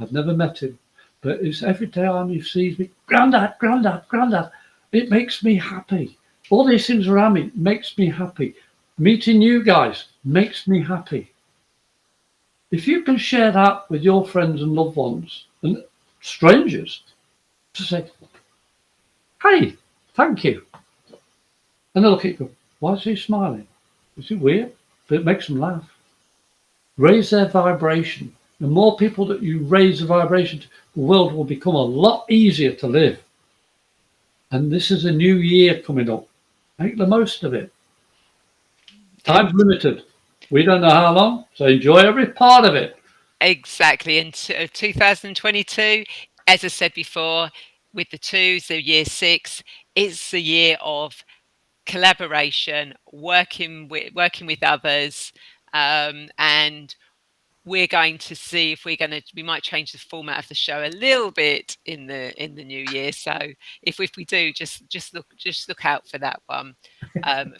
B: I've never met him, but it's every time he sees me, Grandad, Grandad, Grandad. It makes me happy. All these things around me makes me happy. Meeting you guys makes me happy. If you can share that with your friends and loved ones and strangers, to say, hey, thank you. And they look at you, why is he smiling? Is it weird? But it makes them laugh. Raise their vibration. The more people that you raise the vibration to, the world will become a lot easier to live. And this is a new year coming up. Make the most of it. Time's limited. We don't know how long, so enjoy every part of it.
A: Exactly. And 2022, as I said before, with the twos, the year 6, it's the year of collaboration, working with others, and we're going to see if we might change the format of the show a little bit in the new year. So if we do, just look out for that one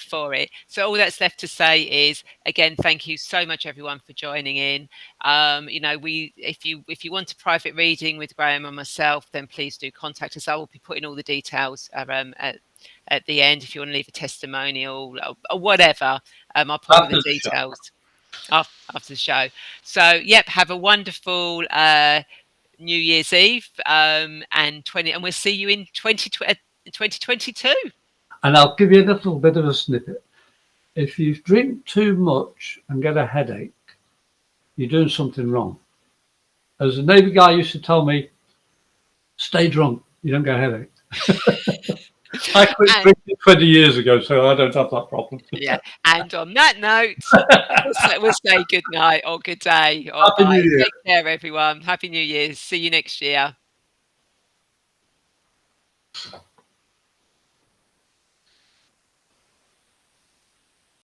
A: for it. So all that's left to say is, again, thank you so much everyone for joining in. If you want a private reading with Graham and myself, then please do contact us. I will be putting all the details at the end. If you want to leave a testimonial or whatever, I'll put all
B: After
A: the
B: the show.
A: details after the show. So, yep, have a wonderful New Year's Eve and we'll see you in 2022.
B: And I'll give you a little bit of a snippet. If you drink too much and get a headache, you're doing something wrong. As a Navy guy used to tell me, stay drunk, you don't get a headache. I quit drinking 20 years ago, so I don't have that problem.
A: Yeah. And on that note, we'll say good night or good day or
B: Happy New
A: bye.
B: Year.
A: Take care, everyone. Happy New Year. See you next year.